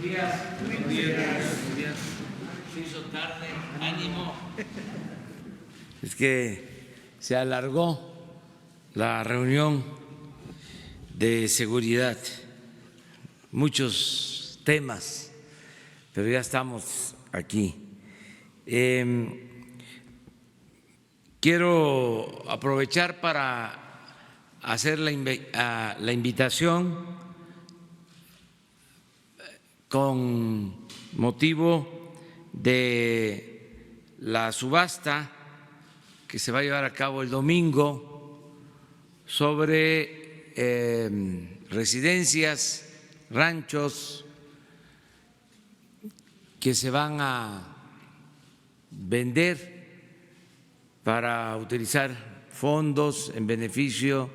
Buenos días. Buenos días. Se hizo tarde. Ánimo. Es que se alargó la reunión de seguridad, muchos temas, pero ya estamos aquí. Quiero aprovechar para hacer la invitación con motivo de la subasta que se va a llevar a cabo el domingo sobre residencias, ranchos que se van a vender para utilizar fondos en beneficio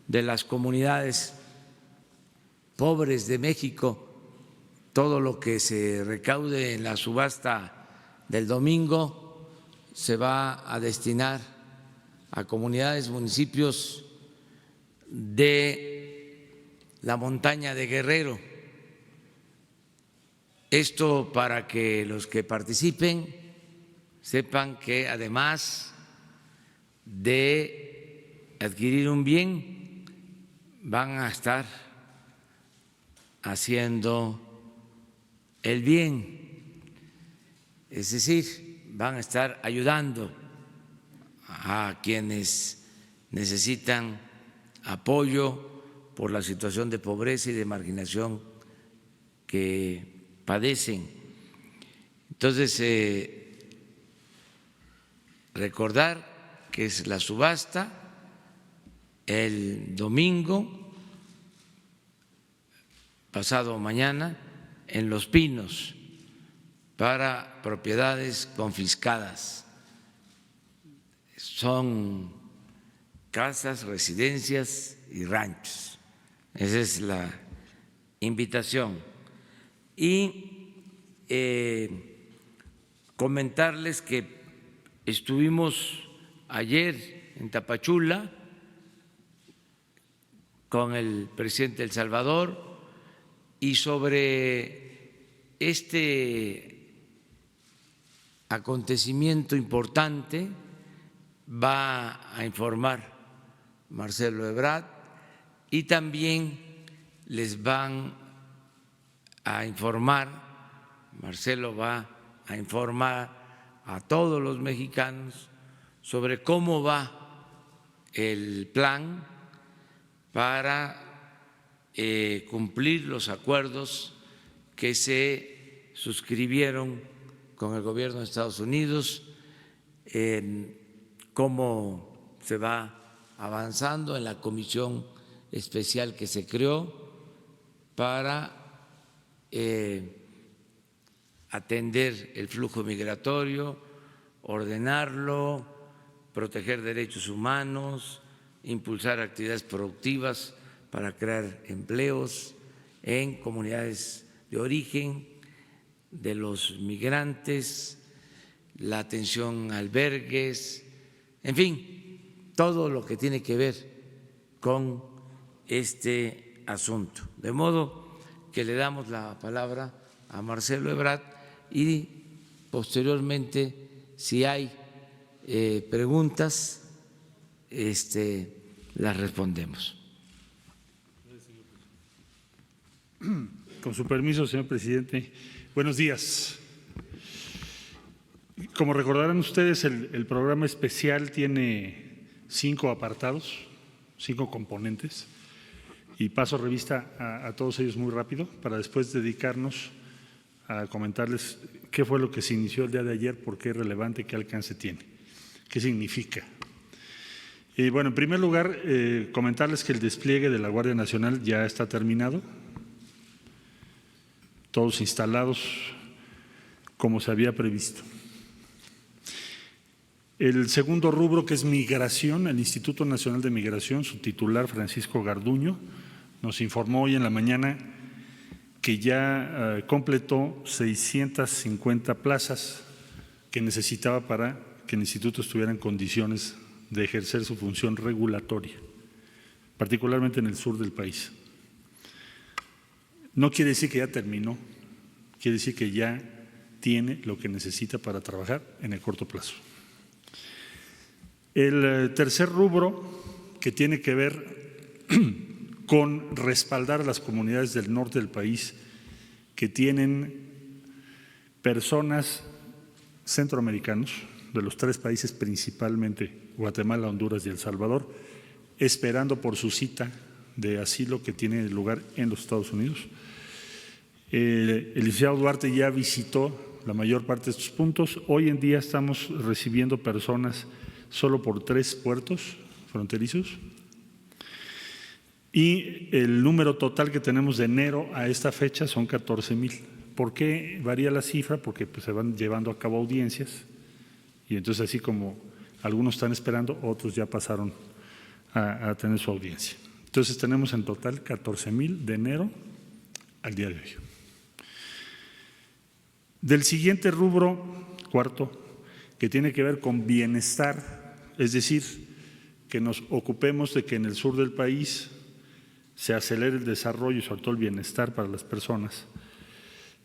de las comunidades pobres de México. Todo lo que se recaude en la subasta del domingo se va a destinar a comunidades, municipios de la montaña de Guerrero. Esto para que los que participen sepan que además de adquirir un bien, van a estar haciendo el bien, es decir, van a estar ayudando a quienes necesitan apoyo por la situación de pobreza y de marginación que padecen. Entonces, recordar que es la subasta el domingo, pasado mañana, en Los Pinos, para propiedades confiscadas. Son casas, residencias y ranchos. Esa es la invitación. Y comentarles que estuvimos ayer en Tapachula con el presidente de El Salvador y sobre este acontecimiento importante va a informar Marcelo Ebrard y también les van a informar, Marcelo va a informar a todos los mexicanos sobre cómo va el plan para cumplir los acuerdos que se suscribieron con el gobierno de Estados Unidos, cómo se va avanzando en la comisión especial que se creó para atender el flujo migratorio, ordenarlo, proteger derechos humanos, impulsar actividades productivas para crear empleos en comunidades de origen de los migrantes, la atención a albergues, en fin, todo lo que tiene que ver con este asunto. De modo que le damos la palabra a Marcelo Ebrard y posteriormente, si hay preguntas, las respondemos. Con su permiso, señor presidente. Buenos días. Como recordarán ustedes, el programa especial tiene 5 apartados, 5 componentes, y paso revista a todos ellos muy rápido para después dedicarnos a comentarles qué fue lo que se inició el día de ayer, por qué es relevante, qué alcance tiene, qué significa. Y bueno, en primer lugar, comentarles que el despliegue de la Guardia Nacional ya está terminado, todos instalados como se había previsto. El segundo rubro, que es migración, el Instituto Nacional de Migración, su titular Francisco Garduño, nos informó hoy en la mañana que ya completó 650 plazas que necesitaba para que el instituto estuviera en condiciones de ejercer su función regulatoria, particularmente en el sur del país. No quiere decir que ya terminó, quiere decir que ya tiene lo que necesita para trabajar en el corto plazo. El tercer rubro, que tiene que ver con respaldar a las comunidades del norte del país que tienen personas centroamericanos, de los 3 países principalmente, Guatemala, Honduras y El Salvador, esperando por su cita de asilo que tiene lugar en los Estados Unidos. El licenciado Duarte ya visitó la mayor parte de estos puntos. Hoy en día estamos recibiendo personas solo por 3 puertos fronterizos y el número total que tenemos de enero a esta fecha son 14,000. ¿Por qué varía la cifra? Porque pues, se van llevando a cabo audiencias y entonces así como algunos están esperando, otros ya pasaron a tener su audiencia. Entonces tenemos en total 14,000 de enero al día de hoy. Del siguiente rubro, cuarto, que tiene que ver con bienestar, es decir, que nos ocupemos de que en el sur del país se acelere el desarrollo y sobre todo el bienestar para las personas.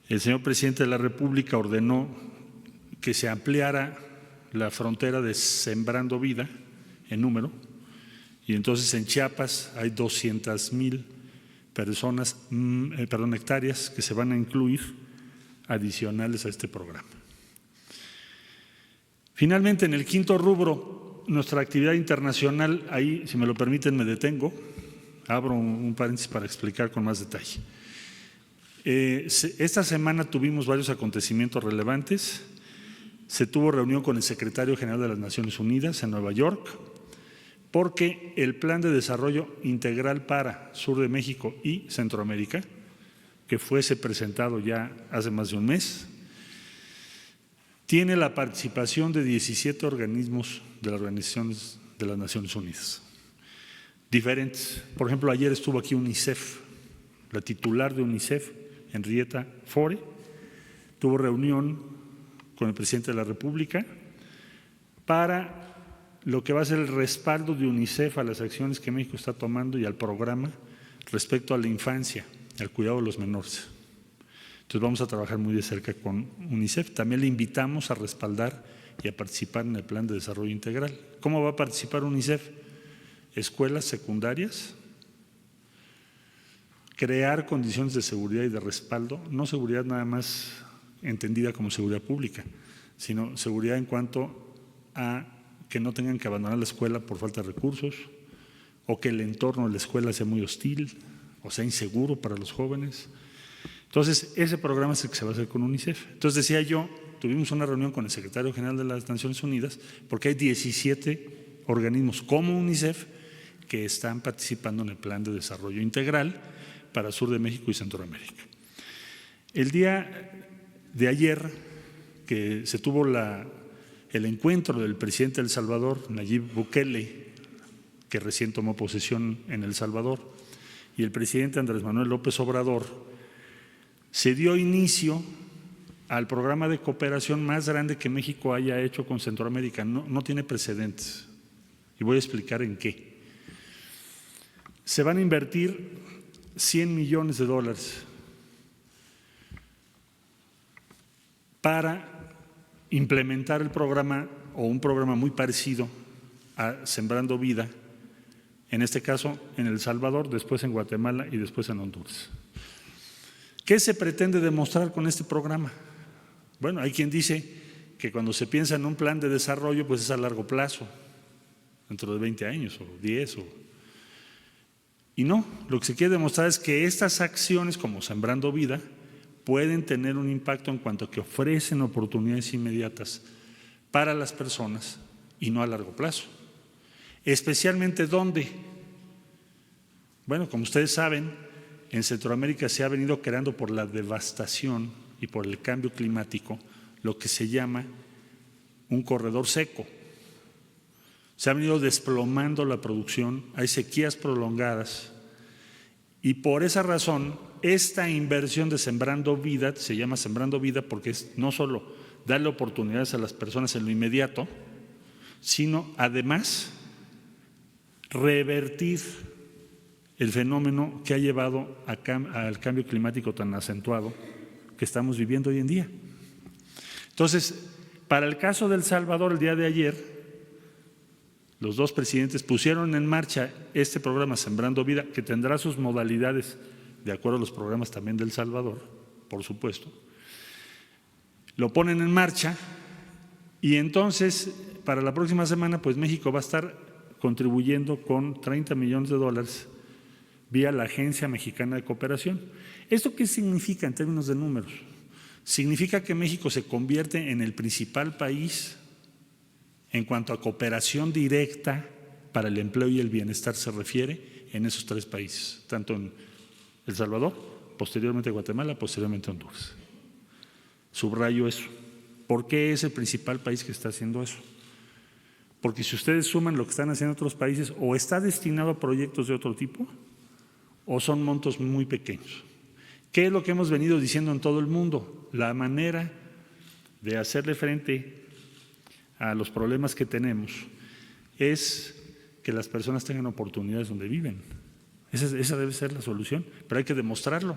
El señor presidente de la República ordenó que se ampliara la frontera de Sembrando Vida en número, y entonces en Chiapas hay 200,000 personas, hectáreas que se van a incluir adicionales a este programa. Finalmente, en el quinto rubro, nuestra actividad internacional, ahí, si me lo permiten, me detengo, abro un paréntesis para explicar con más detalle. Esta semana tuvimos varios acontecimientos relevantes. Se tuvo reunión con el secretario general de las Naciones Unidas en Nueva York, porque el Plan de Desarrollo Integral para Sur de México y Centroamérica, que fuese presentado ya hace más de un mes, tiene la participación de 17 organismos de las organizaciones de las Naciones Unidas, diferentes. Por ejemplo, ayer estuvo aquí UNICEF, la titular de UNICEF, Henrietta Fore, tuvo reunión con el presidente de la República para lo que va a ser el respaldo de UNICEF a las acciones que México está tomando y al programa respecto a la infancia, al cuidado de los menores. Entonces vamos a trabajar muy de cerca con UNICEF. También le invitamos a respaldar y a participar en el Plan de Desarrollo Integral. ¿Cómo va a participar UNICEF? Escuelas secundarias, crear condiciones de seguridad y de respaldo, no seguridad nada más entendida como seguridad pública, sino seguridad en cuanto a que no tengan que abandonar la escuela por falta de recursos o que el entorno de la escuela sea muy hostil o sea inseguro para los jóvenes. Entonces, ese programa es el que se va a hacer con UNICEF. Entonces, decía yo, tuvimos una reunión con el secretario general de las Naciones Unidas porque hay 17 organismos como UNICEF que están participando en el Plan de Desarrollo Integral para Sur de México y Centroamérica. El día de ayer que se tuvo el encuentro del presidente de El Salvador, Nayib Bukele, que recién tomó posesión en El Salvador, y el presidente Andrés Manuel López Obrador, se dio inicio al programa de cooperación más grande que México haya hecho con Centroamérica. No tiene precedentes y voy a explicar en qué. Se van a invertir $100 millones para implementar el programa o un programa muy parecido a Sembrando Vida, en este caso en El Salvador, después en Guatemala y después en Honduras. ¿Qué se pretende demostrar con este programa? Bueno, hay quien dice que cuando se piensa en un plan de desarrollo, pues es a largo plazo, dentro de 20 años o 10 Y no, lo que se quiere demostrar es que estas acciones como Sembrando Vida pueden tener un impacto en cuanto a que ofrecen oportunidades inmediatas para las personas y no a largo plazo. Especialmente ¿dónde? Bueno, como ustedes saben, en Centroamérica se ha venido creando por la devastación y por el cambio climático lo que se llama un corredor seco. Se ha venido desplomando la producción, hay sequías prolongadas y por esa razón esta inversión de Sembrando Vida, se llama Sembrando Vida porque es no solo darle oportunidades a las personas en lo inmediato, sino además revertir el fenómeno que ha llevado al cambio climático tan acentuado que estamos viviendo hoy en día. Entonces, para el caso de El Salvador, el día de ayer, los dos presidentes pusieron en marcha este programa Sembrando Vida, que tendrá sus modalidades de acuerdo a los programas también de El Salvador, por supuesto. Lo ponen en marcha y entonces para la próxima semana pues México va a estar contribuyendo con $30 millones vía la Agencia Mexicana de Cooperación. ¿Esto qué significa en términos de números? Significa que México se convierte en el principal país en cuanto a cooperación directa para el empleo y el bienestar se refiere en esos tres países, tanto en El Salvador, posteriormente Guatemala, posteriormente Honduras. Subrayo eso. ¿Por qué es el principal país que está haciendo eso? Porque si ustedes suman lo que están haciendo otros países, o está destinado a proyectos de otro tipo, o son montos muy pequeños. ¿Qué es lo que hemos venido diciendo en todo el mundo? La manera de hacerle frente a los problemas que tenemos es que las personas tengan oportunidades donde viven. Esa debe ser la solución, pero hay que demostrarlo.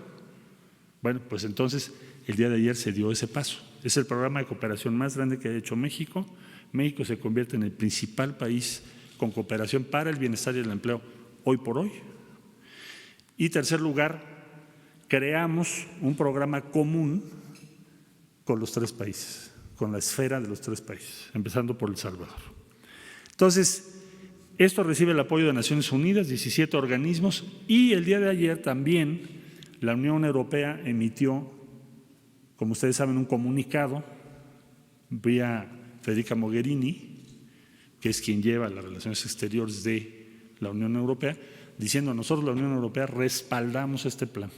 Bueno, pues entonces el día de ayer se dio ese paso. Es el programa de cooperación más grande que ha hecho México. México se convierte en el principal país con cooperación para el bienestar y el empleo hoy por hoy. Y tercer lugar, creamos un programa común con los tres países, con la esfera de los tres países, empezando por El Salvador. Entonces, esto recibe el apoyo de Naciones Unidas, 17 organismos, y el día de ayer también la Unión Europea emitió, como ustedes saben, un comunicado vía Federica Mogherini, que es quien lleva las relaciones exteriores de la Unión Europea, diciendo: nosotros, la Unión Europea, respaldamos este plan.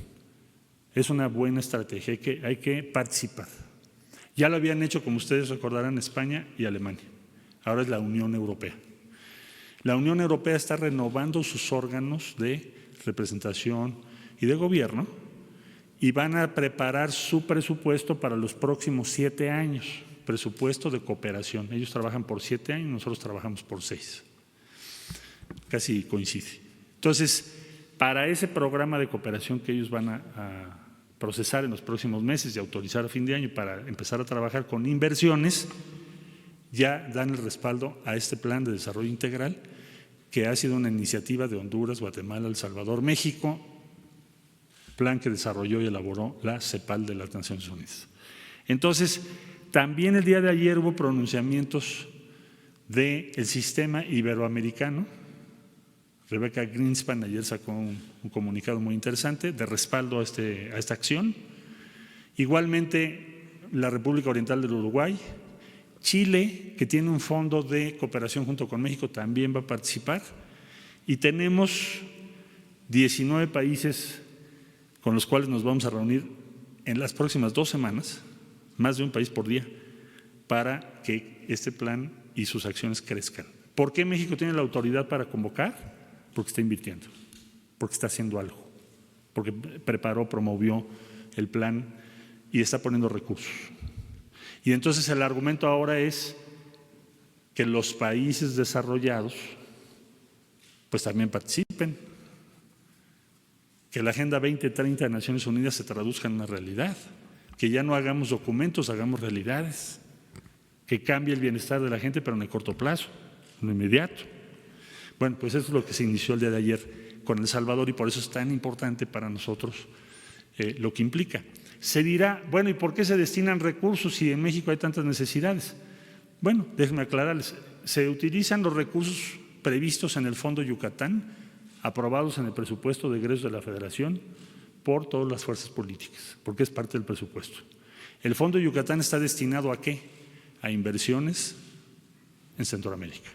Es una buena estrategia, hay que participar. Ya lo habían hecho, como ustedes recordarán, España y Alemania. Ahora es la Unión Europea. La Unión Europea está renovando sus órganos de representación y de gobierno y van a preparar su presupuesto para los próximos 7 años, presupuesto de cooperación. Ellos trabajan por 7 años, nosotros trabajamos por 6. Casi coincide. Entonces, para ese programa de cooperación que ellos van a procesar en los próximos meses y autorizar a fin de año para empezar a trabajar con inversiones, ya dan el respaldo a este plan de desarrollo integral que ha sido una iniciativa de Honduras, Guatemala, El Salvador, México, plan que desarrolló y elaboró la CEPAL de las Naciones Unidas. Entonces, también el día de ayer hubo pronunciamientos del sistema iberoamericano. Rebecca Greenspan ayer sacó un comunicado muy interesante de respaldo a esta acción. Igualmente, la República Oriental del Uruguay, Chile, que tiene un fondo de cooperación junto con México, también va a participar. Y tenemos 19 países con los cuales nos vamos a reunir en las próximas 2 semanas, más de un país por día, para que este plan y sus acciones crezcan. ¿Por qué México tiene la autoridad para convocar? Porque está invirtiendo, porque está haciendo algo, porque preparó, promovió el plan y está poniendo recursos. Y entonces el argumento ahora es que los países desarrollados pues también participen, que la Agenda 2030 de Naciones Unidas se traduzca en una realidad, que ya no hagamos documentos, hagamos realidades, que cambie el bienestar de la gente, pero en el corto plazo, en lo inmediato. Bueno, pues eso es lo que se inició el día de ayer con El Salvador y por eso es tan importante para nosotros lo que implica. Se dirá, bueno, ¿y por qué se destinan recursos si en México hay tantas necesidades? Bueno, déjenme aclararles, se utilizan los recursos previstos en el Fondo Yucatán, aprobados en el presupuesto de egresos de la Federación por todas las fuerzas políticas, porque es parte del presupuesto. El Fondo Yucatán está destinado ¿a qué? A inversiones en Centroamérica.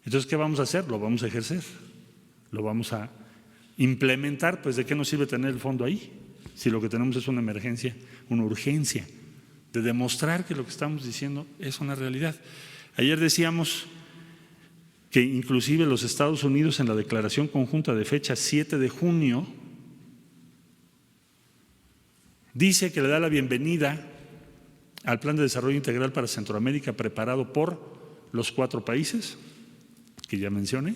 Entonces, ¿qué vamos a hacer? Lo vamos a ejercer, lo vamos a implementar. Pues, ¿de qué nos sirve tener el fondo ahí? Si lo que tenemos es una emergencia, una urgencia de demostrar que lo que estamos diciendo es una realidad. Ayer decíamos que inclusive los Estados Unidos en la declaración conjunta de fecha 7 de junio dice que le da la bienvenida al Plan de Desarrollo Integral para Centroamérica preparado por los 4 países que ya mencioné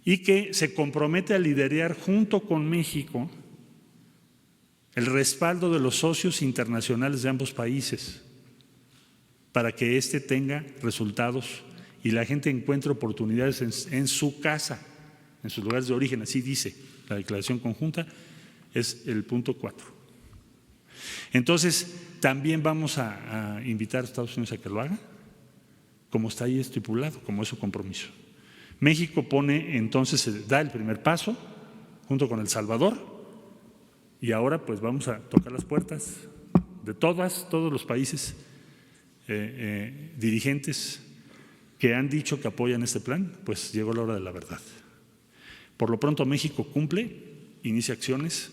y que se compromete a liderar junto con México el respaldo de los socios internacionales de ambos países para que éste tenga resultados y la gente encuentre oportunidades en su casa, en sus lugares de origen, así dice la declaración conjunta, es el punto 4. Entonces, también vamos a invitar a Estados Unidos a que lo haga, como está ahí estipulado, como es su compromiso. México pone entonces, da el primer paso junto con El Salvador y ahora pues vamos a tocar las puertas de todos los países dirigentes que han dicho que apoyan este plan, pues llegó la hora de la verdad. Por lo pronto México cumple, inicia acciones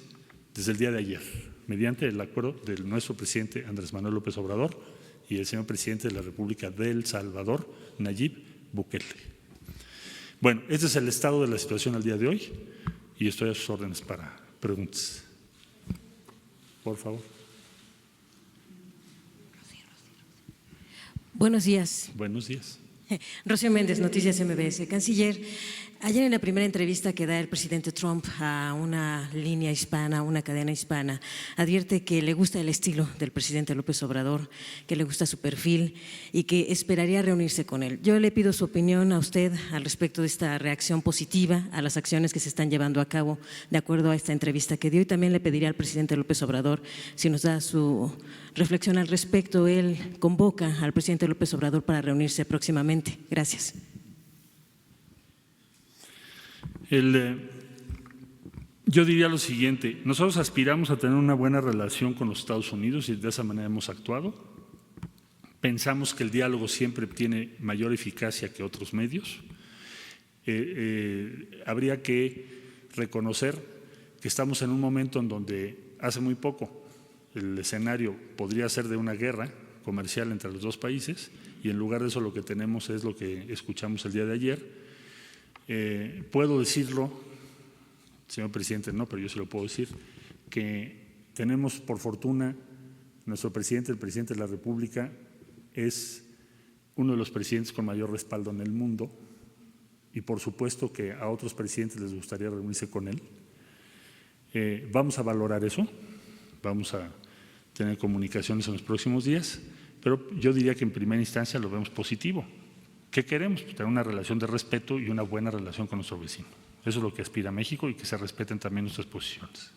desde el día de ayer, mediante el acuerdo de nuestro presidente Andrés Manuel López Obrador y el señor presidente de la República de El Salvador, Nayib Bukele. Bueno, este es el estado de la situación al día de hoy y estoy a sus órdenes para preguntas. Por favor. Buenos días. Buenos días. Rocío Méndez, Noticias MBS. Canciller, ayer en la primera entrevista que da el presidente Trump a una línea hispana, una cadena hispana, advierte que le gusta el estilo del presidente López Obrador, que le gusta su perfil y que esperaría reunirse con él. Yo le pido su opinión a usted al respecto de esta reacción positiva a las acciones que se están llevando a cabo de acuerdo a esta entrevista que dio, y también le pediría al presidente López Obrador si nos da su reflexión al respecto. Él convoca al presidente López Obrador para reunirse próximamente. Gracias. Yo diría lo siguiente, nosotros aspiramos a tener una buena relación con los Estados Unidos y de esa manera hemos actuado. Pensamos que el diálogo siempre tiene mayor eficacia que otros medios. Habría que reconocer que estamos en un momento en donde hace muy poco el escenario podría ser de una guerra comercial entre los dos países y en lugar de eso lo que tenemos es lo que escuchamos el día de ayer. Puedo decirlo, señor presidente, no, pero yo se lo puedo decir, que tenemos por fortuna, nuestro presidente, el presidente de la República, es uno de los presidentes con mayor respaldo en el mundo y por supuesto que a otros presidentes les gustaría reunirse con él. Vamos a valorar eso, vamos a tener comunicaciones en los próximos días, pero yo diría que en primera instancia lo vemos positivo. ¿Qué queremos? Pues tener una relación de respeto y una buena relación con nuestro vecino. Eso es lo que aspira México y que se respeten también nuestras posiciones.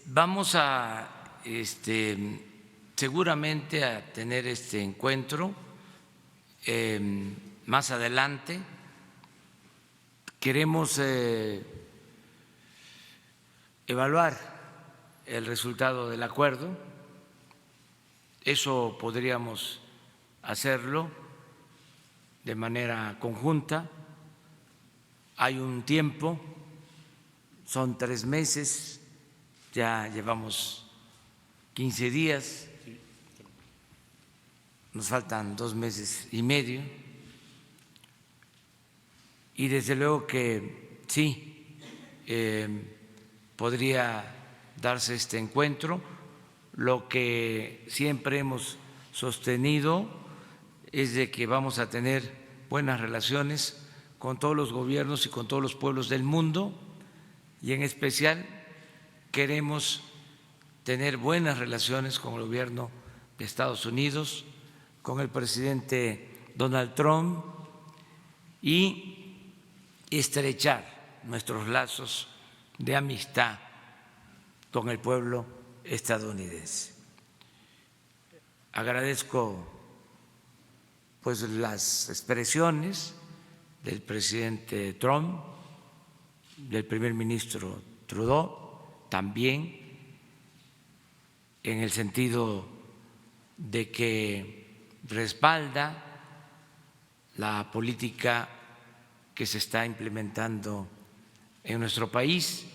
Vamos a seguramente a tener este encuentro más adelante. Queremos evaluar el resultado del acuerdo. Eso podríamos hacerlo de manera conjunta. Hay un tiempo, son 3 meses, ya llevamos 15 días, nos faltan 2 meses y medio. Y desde luego que sí, podría darse este encuentro. Lo que siempre hemos sostenido es de que vamos a tener buenas relaciones con todos los gobiernos y con todos los pueblos del mundo y en especial queremos tener buenas relaciones con el gobierno de Estados Unidos, con el presidente Donald Trump y estrechar nuestros lazos de amistad con el pueblo estadounidense. Agradezco pues las expresiones del presidente Trump, del primer ministro Trudeau, también en el sentido de que respalda la política que se está implementando en nuestro país.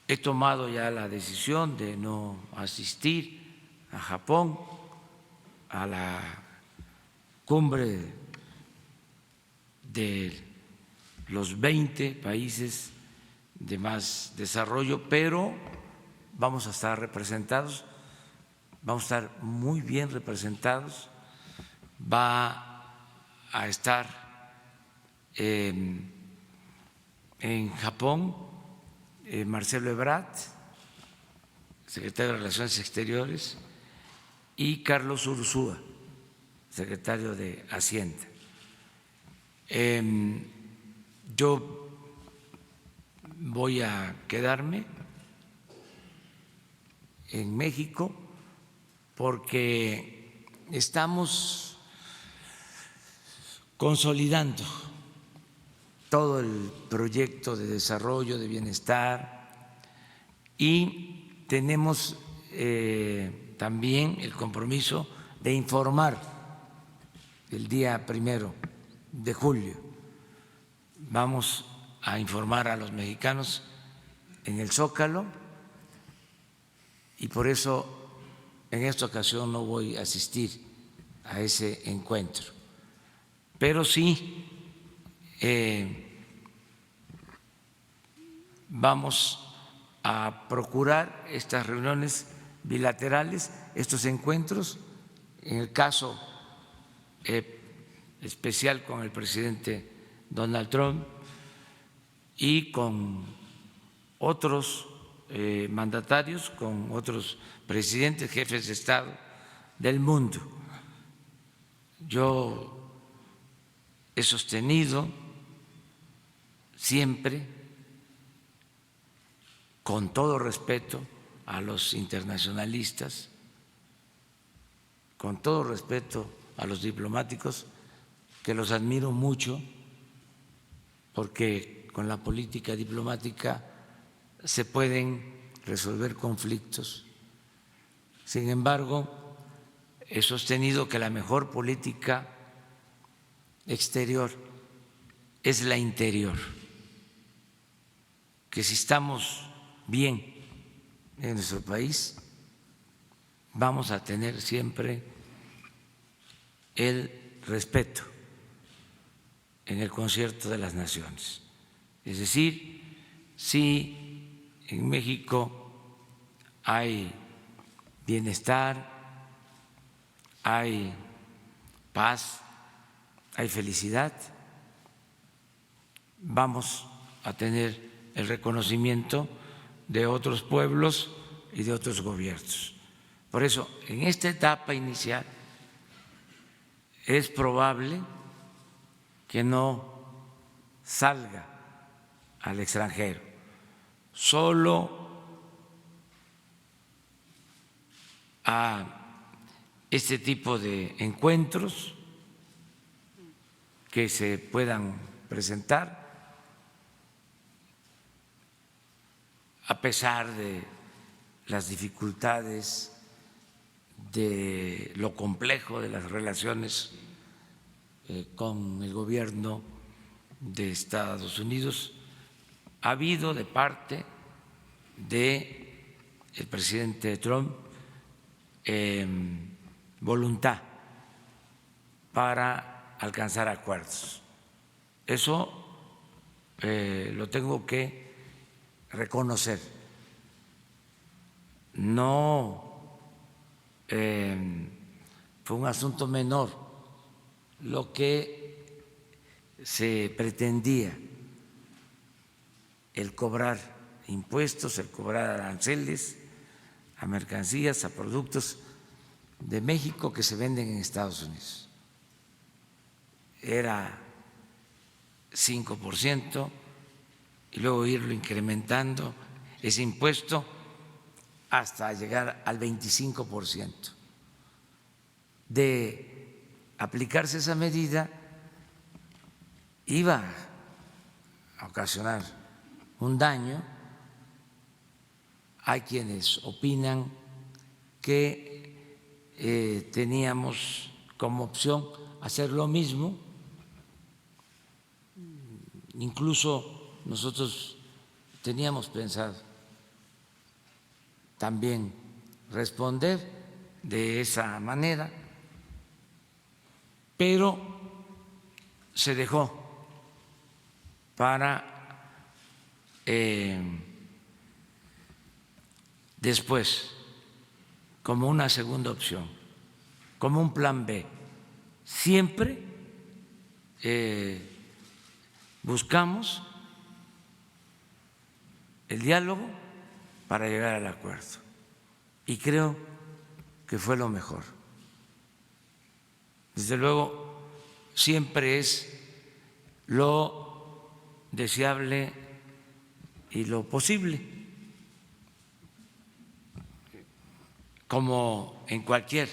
He tomado ya la decisión de no asistir a Japón, a la cumbre de los 20 países de más desarrollo, pero vamos a estar representados, vamos a estar muy bien representados. Va a estar en Japón Marcelo Ebrard, secretario de Relaciones Exteriores, y Carlos Ursúa, secretario de Hacienda. Yo voy a quedarme en México porque estamos consolidando todo el proyecto de desarrollo, de bienestar, y tenemos también el compromiso de informar el día 1 de julio. Vamos a informar a los mexicanos en el Zócalo y por eso en esta ocasión no voy a asistir a ese encuentro. Pero sí vamos a procurar estas reuniones bilaterales, estos encuentros, en el caso especial con el presidente Donald Trump y con otros mandatarios, con otros presidentes, jefes de Estado del mundo. Yo he sostenido siempre, con todo respeto a los internacionalistas, con todo respeto a los diplomáticos, que los admiro mucho, porque con la política diplomática se pueden resolver conflictos. Sin embargo, he sostenido que la mejor política exterior es la interior, que si estamos bien en nuestro país, vamos a tener siempre el respeto en el concierto de las naciones. Es decir, si en México hay bienestar, hay paz, hay felicidad, vamos a tener el reconocimiento de otros pueblos y de otros gobiernos. Por eso, en esta etapa inicial es probable que no salga al extranjero, solo a este tipo de encuentros que se puedan presentar, a pesar de las dificultades, de lo complejo de las relaciones con el gobierno de Estados Unidos. Ha habido de parte del presidente Trump voluntad para alcanzar acuerdos. Eso lo tengo que reconocer. No fue un asunto menor lo que se pretendía, el cobrar impuestos, el cobrar aranceles a mercancías, a productos de México que se venden en Estados Unidos. Era 5% y luego irlo incrementando ese impuesto hasta llegar al 25%. De aplicarse esa medida, iba a ocasionar un daño. Hay quienes opinan que teníamos como opción hacer lo mismo, incluso nosotros teníamos pensado también responder de esa manera, pero se dejó para después, como una segunda opción, como un plan B, siempre buscamos el diálogo para llegar al acuerdo y creo que fue lo mejor. Desde luego, siempre es lo deseable y lo posible, como en cualquier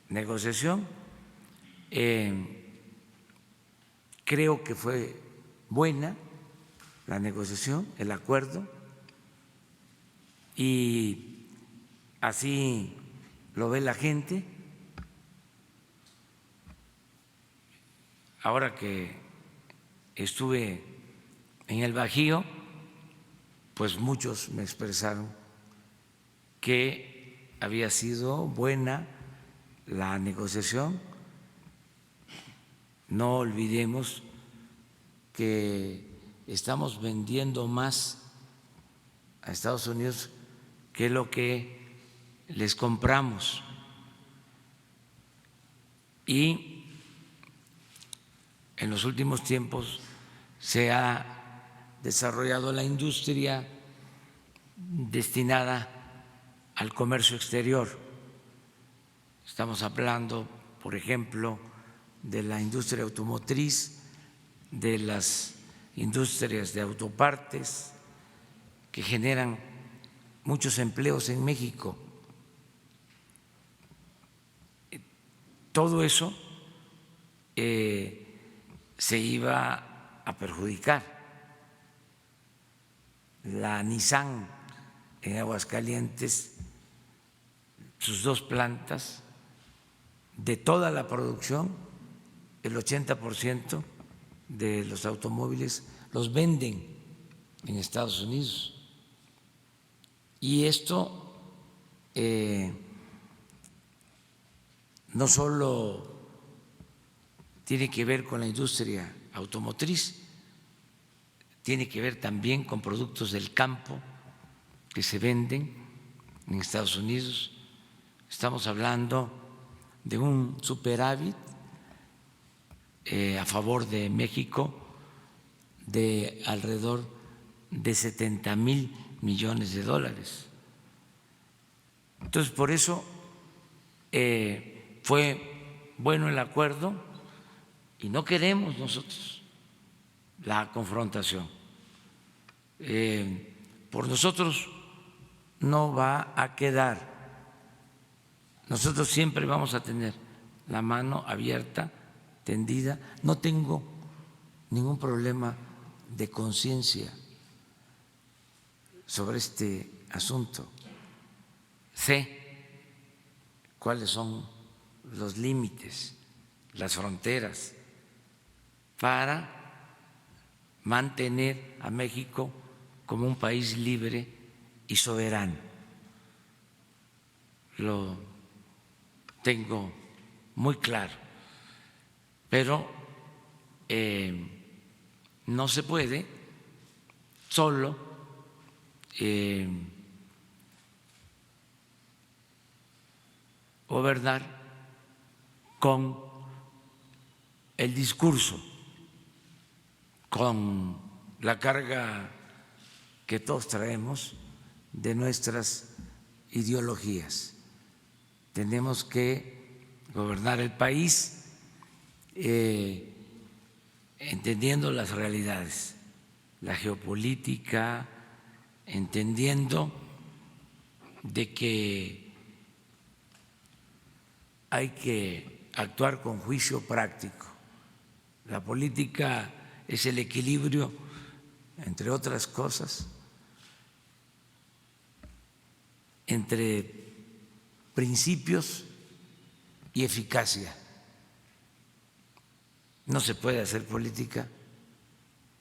negociación. Creo que fue buena la negociación, el acuerdo, y así lo ve la gente. Ahora que estuve en el Bajío, pues muchos me expresaron que había sido buena la negociación. No olvidemos que estamos vendiendo más a Estados Unidos que lo que les compramos, y en los últimos tiempos se ha desarrollado la industria destinada al comercio exterior. Estamos hablando, por ejemplo, de la industria automotriz, de las industrias de autopartes que generan muchos empleos en México. Todo eso se iba a perjudicar. La Nissan en Aguascalientes, sus 2 plantas, de toda la producción, el 80% de los automóviles los venden en Estados Unidos. Y esto no solo tiene que ver con la industria automotriz, tiene que ver también con productos del campo que se venden en Estados Unidos. Estamos hablando de un superávit a favor de México de alrededor de 70,000 millones de dólares. Entonces, por eso fue bueno el acuerdo y no queremos nosotros la confrontación. Por nosotros no va a quedar. Nosotros siempre vamos a tener la mano abierta, tendida. No tengo ningún problema de conciencia sobre este asunto. Sé cuáles son los límites, las fronteras, para mantener a México como un país libre y soberano. Lo tengo muy claro, pero no se puede solo gobernar con el discurso, con la carga que todos traemos de nuestras ideologías. Tenemos que gobernar el país entendiendo las realidades, la geopolítica, entendiendo de que hay que actuar con juicio práctico. La política es el equilibrio, entre otras cosas, entre principios y eficacia. No se puede hacer política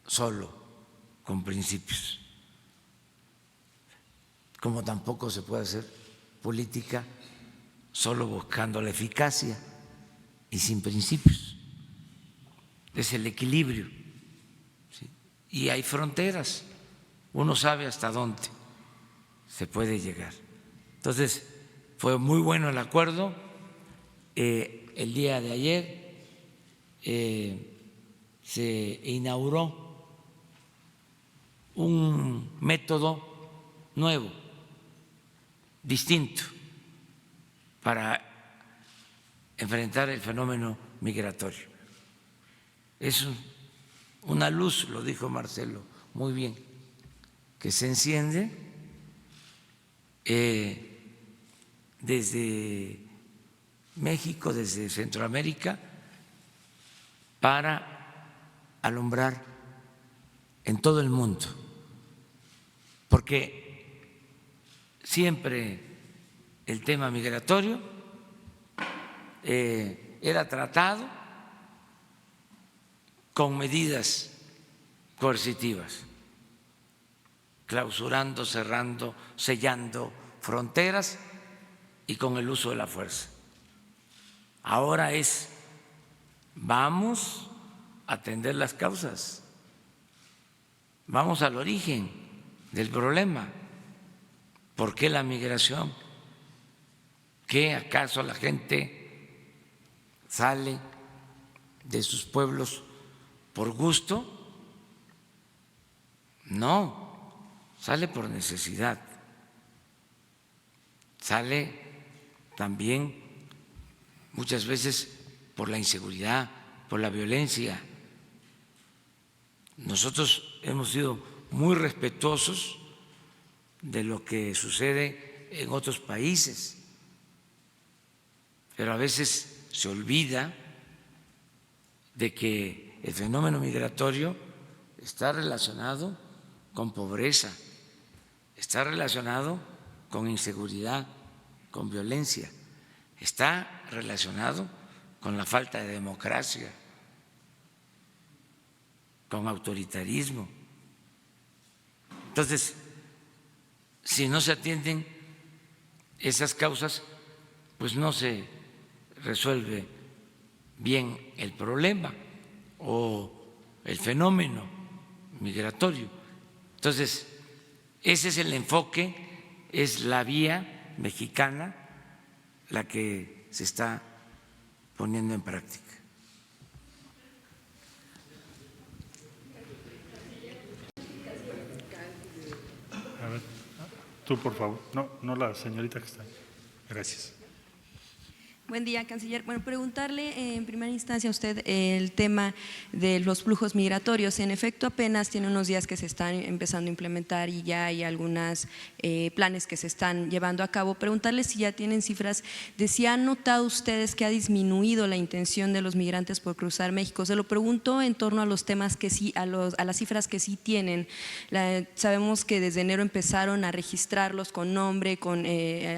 solo con principios, como tampoco se puede hacer política solo buscando la eficacia y sin principios. Es el equilibrio, ¿sí? Y hay fronteras, uno sabe hasta dónde se puede llegar. Entonces, fue muy bueno el acuerdo. El día de ayer se inauguró un método nuevo, distinto, para enfrentar el fenómeno migratorio. Es una luz, lo dijo Marcelo muy bien, que se enciende desde México, desde Centroamérica, para alumbrar en todo el mundo, porque siempre el tema migratorio era tratado con medidas coercitivas, clausurando, cerrando, sellando fronteras y con el uso de la fuerza. Ahora vamos a atender las causas, vamos al origen del problema. ¿Por qué la migración? ¿Qué acaso la gente sale de sus pueblos por gusto? No, sale por necesidad, sale también muchas veces por la inseguridad, por la violencia. Nosotros hemos sido muy respetuosos de lo que sucede en otros países, pero a veces se olvida de que el fenómeno migratorio está relacionado con pobreza, está relacionado con inseguridad, con violencia, está relacionado con la falta de democracia, con autoritarismo. Entonces, si no se atienden esas causas, pues no se resuelve bien el problema o el fenómeno migratorio. Entonces, ese es el enfoque, es la vía mexicana la que se está poniendo en práctica. A ver, tú por favor, no la señorita que está ahí. Gracias. Buen día, canciller. Bueno, preguntarle en primera instancia a usted el tema de los flujos migratorios. En efecto, apenas tiene unos días que se están empezando a implementar y ya hay algunos planes que se están llevando a cabo. Preguntarle si ya tienen cifras de si han notado ustedes que ha disminuido la intención de los migrantes por cruzar México. Se lo pregunto en torno a los temas que sí, a las cifras que sí tienen. Sabemos que desde enero empezaron a registrarlos con nombre, con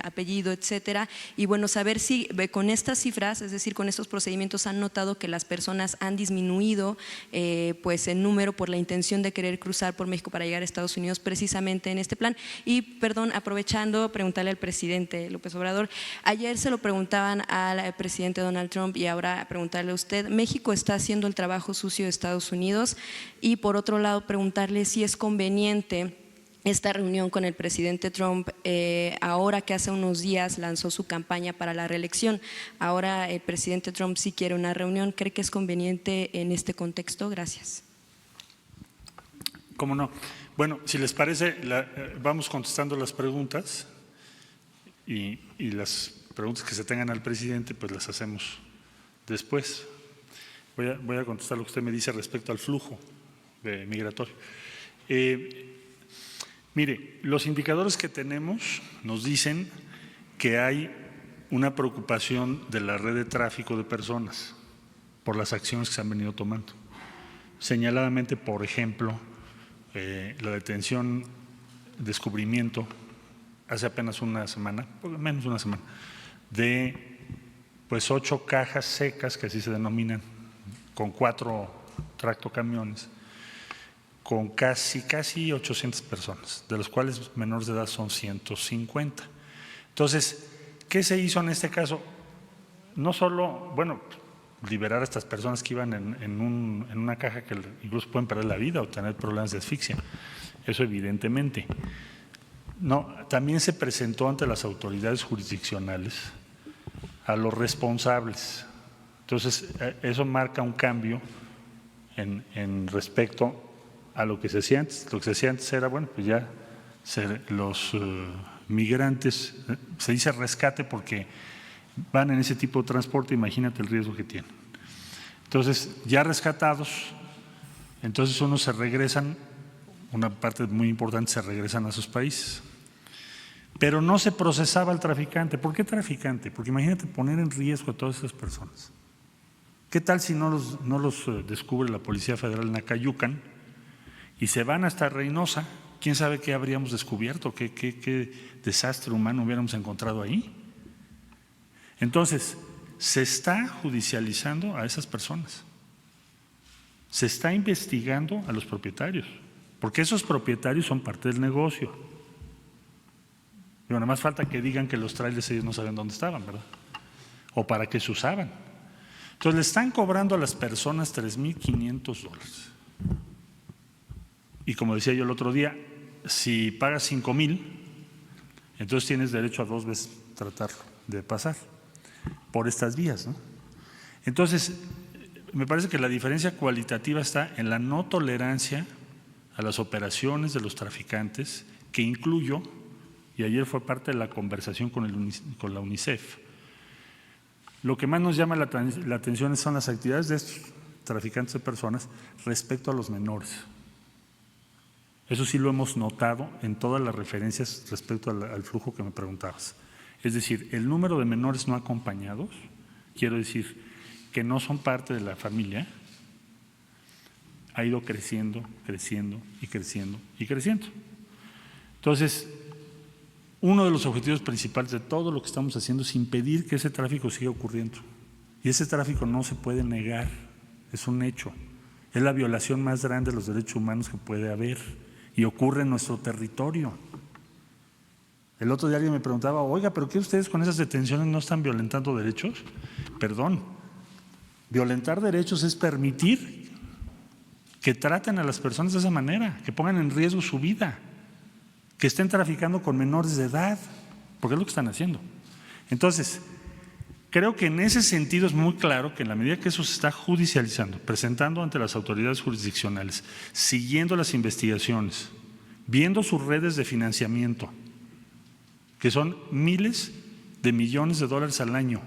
apellido, etcétera. Y bueno, saber si con estas cifras, es decir, con estos procedimientos, han notado que las personas han disminuido pues en número por la intención de querer cruzar por México para llegar a Estados Unidos precisamente en este plan. Y perdón, aprovechando, preguntarle al presidente López Obrador, ayer se lo preguntaban al presidente Donald Trump y ahora preguntarle a usted, ¿México está haciendo el trabajo sucio de Estados Unidos? Y por otro lado, preguntarle si es conveniente esta reunión con el presidente Trump, ahora que hace unos días lanzó su campaña para la reelección. Ahora el presidente Trump sí quiere una reunión. ¿Cree que es conveniente en este contexto? Gracias. ¿Cómo no? Bueno, si les parece, vamos contestando las preguntas y las preguntas que se tengan al presidente, pues las hacemos después. Voy a contestar lo que usted me dice respecto al flujo migratorio. Mire, los indicadores que tenemos nos dicen que hay una preocupación de la red de tráfico de personas por las acciones que se han venido tomando. Señaladamente, por ejemplo, la detención, descubrimiento, hace apenas una semana, por lo menos una semana, de pues 8 cajas secas, que así se denominan, con 4 tractocamiones, con casi 800 personas, de los cuales menores de edad son 150. Entonces, ¿qué se hizo en este caso? No solo, bueno, liberar a estas personas que iban en una caja que incluso pueden perder la vida o tener problemas de asfixia, eso evidentemente. No, también se presentó ante las autoridades jurisdiccionales a los responsables. Entonces, eso marca un cambio en respecto a lo que se hacía antes. Lo que se hacía antes era, bueno, pues ya los migrantes, se dice rescate porque van en ese tipo de transporte, imagínate el riesgo que tienen. Entonces, ya rescatados, entonces unos se regresan, una parte muy importante se regresan a sus países. Pero no se procesaba el traficante. ¿Por qué traficante? Porque imagínate poner en riesgo a todas esas personas. ¿Qué tal si no los descubre la Policía Federal en Acayucan y se van hasta Reynosa? ¿Quién sabe qué habríamos descubierto? ¿Qué desastre humano hubiéramos encontrado ahí? Entonces, se está judicializando a esas personas. Se está investigando a los propietarios, porque esos propietarios son parte del negocio. Pero nada más falta que digan que los trailers ellos no saben dónde estaban, ¿verdad? O para qué se usaban. Entonces le están cobrando a las personas $3,500. Y como decía yo el otro día, si pagas 5,000, entonces tienes derecho a 2 veces tratarlo de pasar por estas vías, ¿no? Entonces, me parece que la diferencia cualitativa está en la no tolerancia a las operaciones de los traficantes, que incluyo, y ayer fue parte de la conversación con la UNICEF. Lo que más nos llama la atención son las actividades de estos traficantes de personas respecto a los menores. Eso sí lo hemos notado en todas las referencias respecto al flujo que me preguntabas. Es decir, el número de menores no acompañados, quiero decir que no son parte de la familia, ha ido creciendo, creciendo y creciendo y creciendo. Entonces, uno de los objetivos principales de todo lo que estamos haciendo es impedir que ese tráfico siga ocurriendo. Y ese tráfico no se puede negar, es un hecho. Es la violación más grande de los derechos humanos que puede haber y ocurre en nuestro territorio. El otro día alguien me preguntaba, oiga, ¿pero qué ustedes con esas detenciones no están violentando derechos? Perdón, violentar derechos es permitir que traten a las personas de esa manera, que pongan en riesgo su vida, que estén traficando con menores de edad, porque es lo que están haciendo. Entonces, creo que en ese sentido es muy claro que en la medida que eso se está judicializando, presentando ante las autoridades jurisdiccionales, siguiendo las investigaciones, viendo sus redes de financiamiento, que son miles de millones de dólares al año,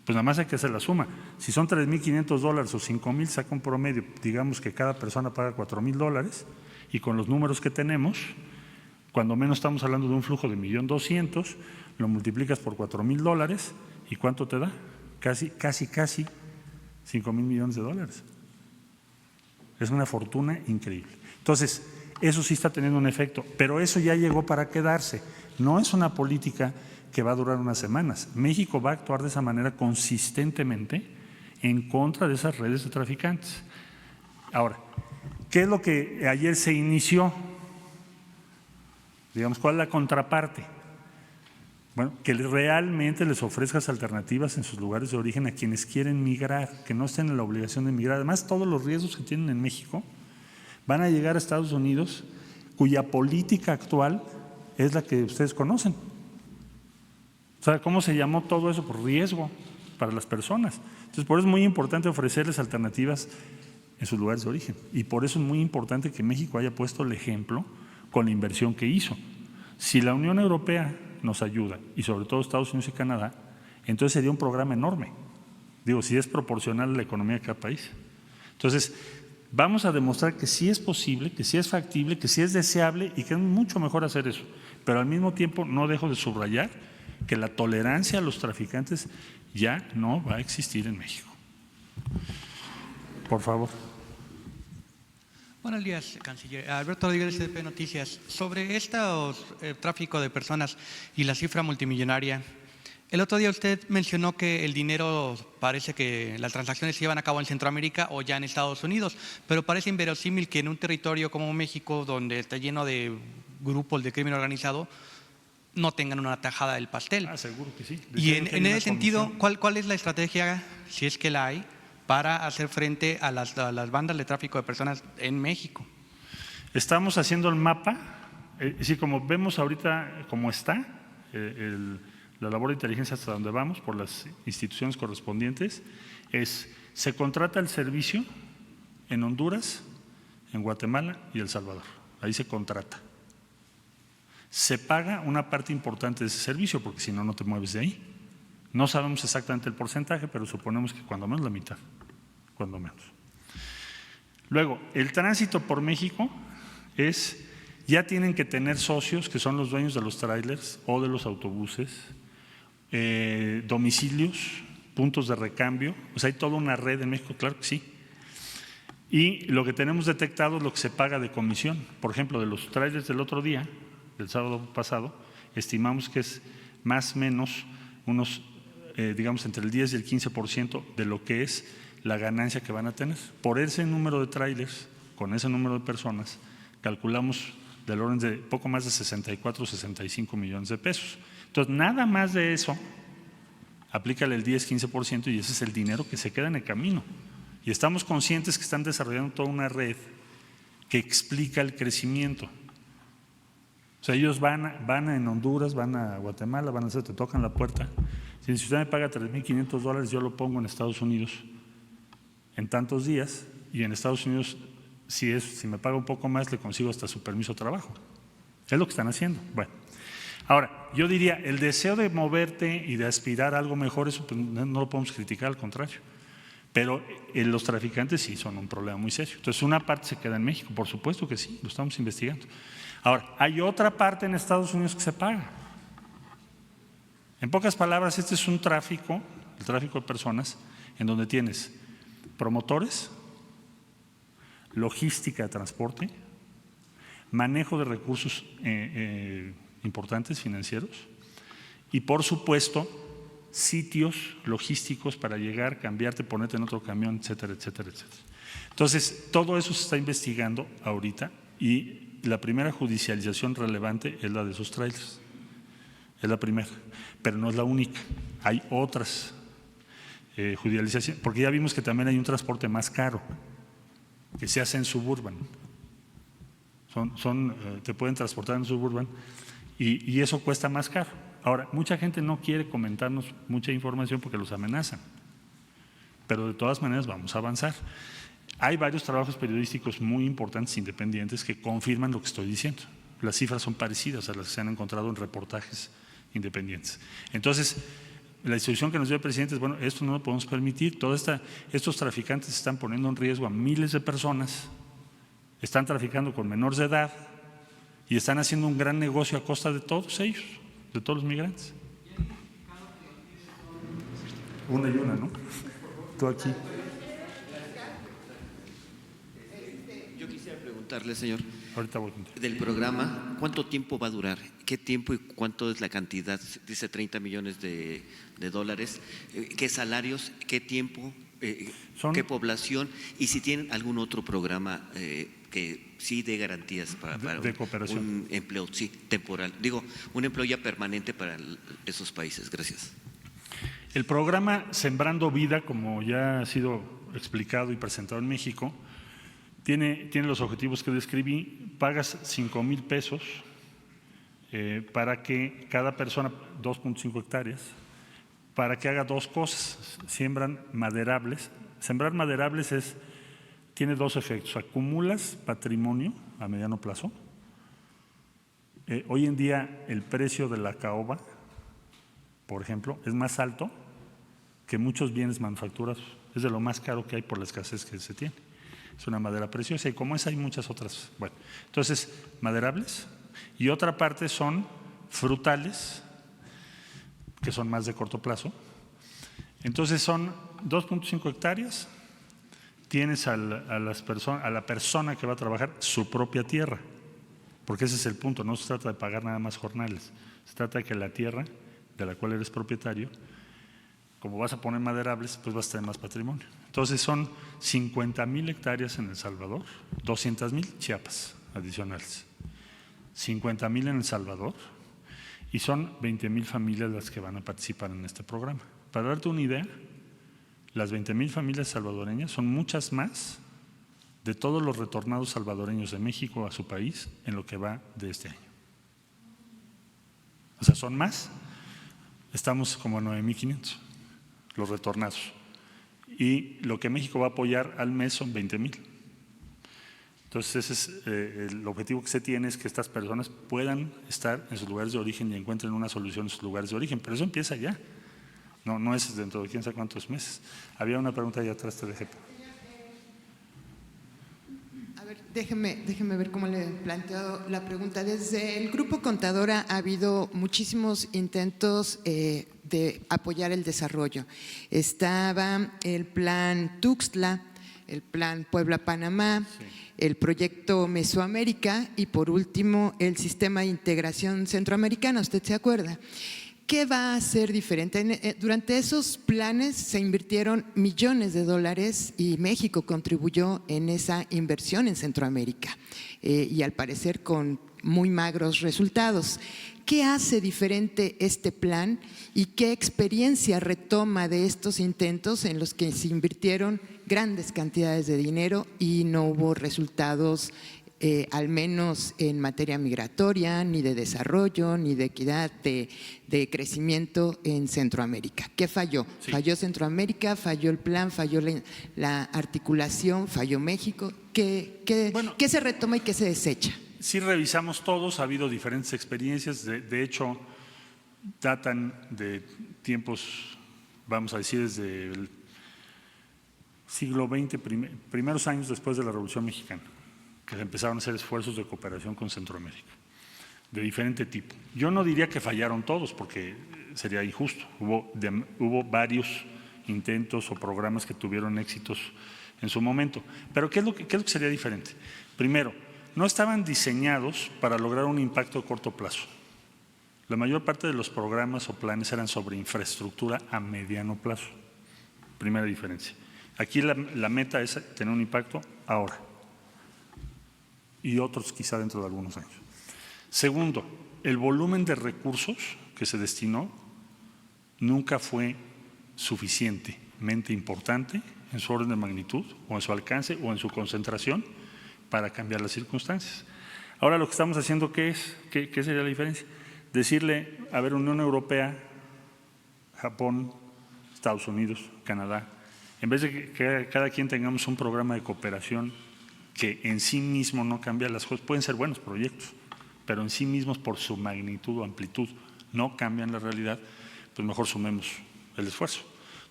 pues nada más hay que hacer la suma. Si son $3,500 o 5,000, saca un promedio, digamos que cada persona paga $4,000, y con los números que tenemos, cuando menos estamos hablando de un flujo de 1,200,000, lo multiplicas por $4,000 y ¿cuánto te da? Casi $5,000 millones. Es una fortuna increíble. Entonces, eso sí está teniendo un efecto, pero eso ya llegó para quedarse. No es una política que va a durar unas semanas. México va a actuar de esa manera consistentemente en contra de esas redes de traficantes. Ahora, ¿qué es lo que ayer se inició? Digamos, ¿cuál es la contraparte? Bueno, que realmente les ofrezcas alternativas en sus lugares de origen a quienes quieren migrar, que no estén en la obligación de migrar. Además, todos los riesgos que tienen en México van a llegar a Estados Unidos, cuya política actual es la que ustedes conocen. O sea, ¿cómo se llamó todo eso? Por riesgo para las personas. Entonces, por eso es muy importante ofrecerles alternativas en sus lugares de origen. Y por eso es muy importante que México haya puesto el ejemplo con la inversión que hizo. Si la Unión Europea nos ayuda, y sobre todo Estados Unidos y Canadá, entonces sería un programa enorme. Digo, si es proporcional a la economía de cada país. Entonces, vamos a demostrar que sí es posible, que sí es factible, que sí es deseable y que es mucho mejor hacer eso. Pero al mismo tiempo no dejo de subrayar que la tolerancia a los traficantes ya no va a existir en México. Por favor. Buenos días, canciller. Alberto Rodríguez, CDP Noticias. Sobre tráfico de personas y la cifra multimillonaria, el otro día usted mencionó que el dinero, parece que las transacciones se llevan a cabo en Centroamérica o ya en Estados Unidos, pero parece inverosímil que en un territorio como México, donde está lleno de grupos de crimen organizado, no tengan una tajada del pastel. Seguro que sí. Y en ese sentido, ¿cuál es la estrategia, si es que la hay, para hacer frente a las bandas de tráfico de personas en México? Estamos haciendo el mapa, sí, como vemos ahorita cómo está la labor de inteligencia hasta donde vamos por las instituciones correspondientes, se contrata el servicio en Honduras, en Guatemala y El Salvador. Ahí se contrata. Se paga una parte importante de ese servicio porque si no, no te mueves de ahí. No sabemos exactamente el porcentaje, pero suponemos que cuando menos la mitad, cuando menos. Luego, el tránsito por México ya tienen que tener socios que son los dueños de los trailers o de los autobuses, domicilios, puntos de recambio, o sea, hay toda una red en México, claro que sí. Y lo que tenemos detectado es lo que se paga de comisión. Por ejemplo, de los trailers del otro día, del sábado pasado, estimamos que es más o menos unos, digamos, entre el 10 y el 15% de lo que es la ganancia que van a tener. Por ese número de trailers, con ese número de personas, calculamos del orden de poco más de 64 o 65 millones de pesos. Entonces, nada más de eso, aplícale el 10-15% y ese es el dinero que se queda en el camino. Y estamos conscientes que están desarrollando toda una red que explica el crecimiento. O sea, ellos van en Honduras, van a Guatemala, te tocan la puerta. Si usted me paga $3,500, yo lo pongo en Estados Unidos en tantos días y en Estados Unidos, si me paga un poco más, le consigo hasta su permiso de trabajo. Es lo que están haciendo. Bueno, ahora, yo diría, el deseo de moverte y de aspirar a algo mejor, eso pues, no lo podemos criticar, al contrario. Pero los traficantes sí son un problema muy serio. Entonces, una parte se queda en México, por supuesto que sí, lo estamos investigando. Ahora, hay otra parte en Estados Unidos que se paga. En pocas palabras, este es un tráfico, el tráfico de personas, en donde tienes promotores, logística de transporte, manejo de recursos importantes financieros y, por supuesto, sitios logísticos para llegar, cambiarte, ponerte en otro camión, etcétera, etcétera, etcétera. Entonces, todo eso se está investigando ahorita y la primera judicialización relevante es la de esos trailers. Es la primera, pero no es la única. Hay otras judicializaciones, porque ya vimos que también hay un transporte más caro que se hace en suburban. Te pueden transportar en suburban y eso cuesta más caro. Ahora, mucha gente no quiere comentarnos mucha información porque los amenazan, pero de todas maneras vamos a avanzar. Hay varios trabajos periodísticos muy importantes, independientes, que confirman lo que estoy diciendo. Las cifras son parecidas a las que se han encontrado en reportajes independientes. Entonces, la instrucción que nos dio el presidente es, bueno, esto no lo podemos permitir, estos traficantes están poniendo en riesgo a miles de personas, están traficando con menores de edad y están haciendo un gran negocio a costa de todos ellos, de todos los migrantes. Una y una, ¿no? Tú aquí. Yo quisiera preguntarle, señor, Ahorita voy a contar. del programa, ¿cuánto tiempo va a durar? ¿Qué tiempo y cuánto es la cantidad? Dice 30 millones de dólares. ¿Qué salarios? ¿Qué tiempo? ¿Qué población? Y si tienen algún otro programa que sí dé garantías para de cooperación. Un empleo, sí, temporal. Digo, un empleo ya permanente para esos países. Gracias. El programa Sembrando Vida, como ya ha sido explicado y presentado en México, tiene los objetivos que describí. Pagas 5,000 pesos para que cada persona, 2.5 hectáreas, para que haga dos cosas. Siembran maderables. Sembrar maderables tiene dos efectos. Acumulas patrimonio a mediano plazo. Hoy en día el precio de la caoba, por ejemplo, es más alto que muchos bienes manufacturados. Es de lo más caro que hay por la escasez que se tiene. Es una madera preciosa y como esa hay muchas otras. Bueno, entonces, maderables. Y otra parte son frutales, que son más de corto plazo. Entonces son 2.5 hectáreas. Tienes a la persona que va a trabajar su propia tierra, porque ese es el punto, no se trata de pagar nada más jornales, se trata de que la tierra de la cual eres propietario, como vas a poner maderables, pues vas a tener más patrimonio. Entonces son 50,000 hectáreas en El Salvador, 200,000 Chiapas adicionales, 50,000 en El Salvador y son 20,000 familias las que van a participar en este programa. Para darte una idea, las 20,000 familias salvadoreñas son muchas más de todos los retornados salvadoreños de México a su país en lo que va de este año. O sea, son más, estamos como a 9,500 los retornados. Y lo que México va a apoyar al mes son 20,000. Entonces, ese es el objetivo que se tiene, es que estas personas puedan estar en sus lugares de origen y encuentren una solución en sus lugares de origen, pero eso empieza ya, no es dentro de quién sabe cuántos meses. Había una pregunta ahí atrás, te dejé. A ver, déjeme ver cómo le he planteado la pregunta. Desde el Grupo Contadora ha habido muchísimos intentos de apoyar el desarrollo. Estaba el plan Tuxtla, el plan Puebla-Panamá, sí, el proyecto Mesoamérica y por último el sistema de integración centroamericana, ¿usted se acuerda? ¿Qué va a ser diferente? Durante esos planes se invirtieron millones de dólares y México contribuyó en esa inversión en Centroamérica y al parecer con muy magros resultados. ¿Qué hace diferente este plan y qué experiencia retoma de estos intentos en los que se invirtieron grandes cantidades de dinero y no hubo resultados, al menos en materia migratoria, ni de desarrollo, ni de equidad, de crecimiento en Centroamérica? ¿Qué falló? Sí. ¿Falló Centroamérica? ¿Falló el plan? ¿Falló la articulación? ¿Falló México? ¿Qué se retoma y qué se desecha? Sí, revisamos todos, ha habido diferentes experiencias, de hecho datan de tiempos, vamos a decir, desde el siglo XX, primeros años después de la Revolución Mexicana, que se empezaron a hacer esfuerzos de cooperación con Centroamérica, de diferente tipo. Yo no diría que fallaron todos, porque sería injusto, hubo varios intentos o programas que tuvieron éxitos en su momento, pero ¿qué es lo que sería diferente? Primero, no estaban diseñados para lograr un impacto a corto plazo. La mayor parte de los programas o planes eran sobre infraestructura a mediano plazo. Primera diferencia. Aquí la meta es tener un impacto ahora y otros quizá dentro de algunos años. Segundo, el volumen de recursos que se destinó nunca fue suficientemente importante en su orden de magnitud o en su alcance o en su concentración para cambiar las circunstancias. Ahora lo que estamos haciendo, ¿qué es? ¿Qué sería la diferencia? Decirle, a ver, Unión Europea, Japón, Estados Unidos, Canadá, en vez de que cada quien tengamos un programa de cooperación que en sí mismo no cambia las cosas, pueden ser buenos proyectos, pero en sí mismos por su magnitud o amplitud no cambian la realidad, pues mejor sumemos el esfuerzo.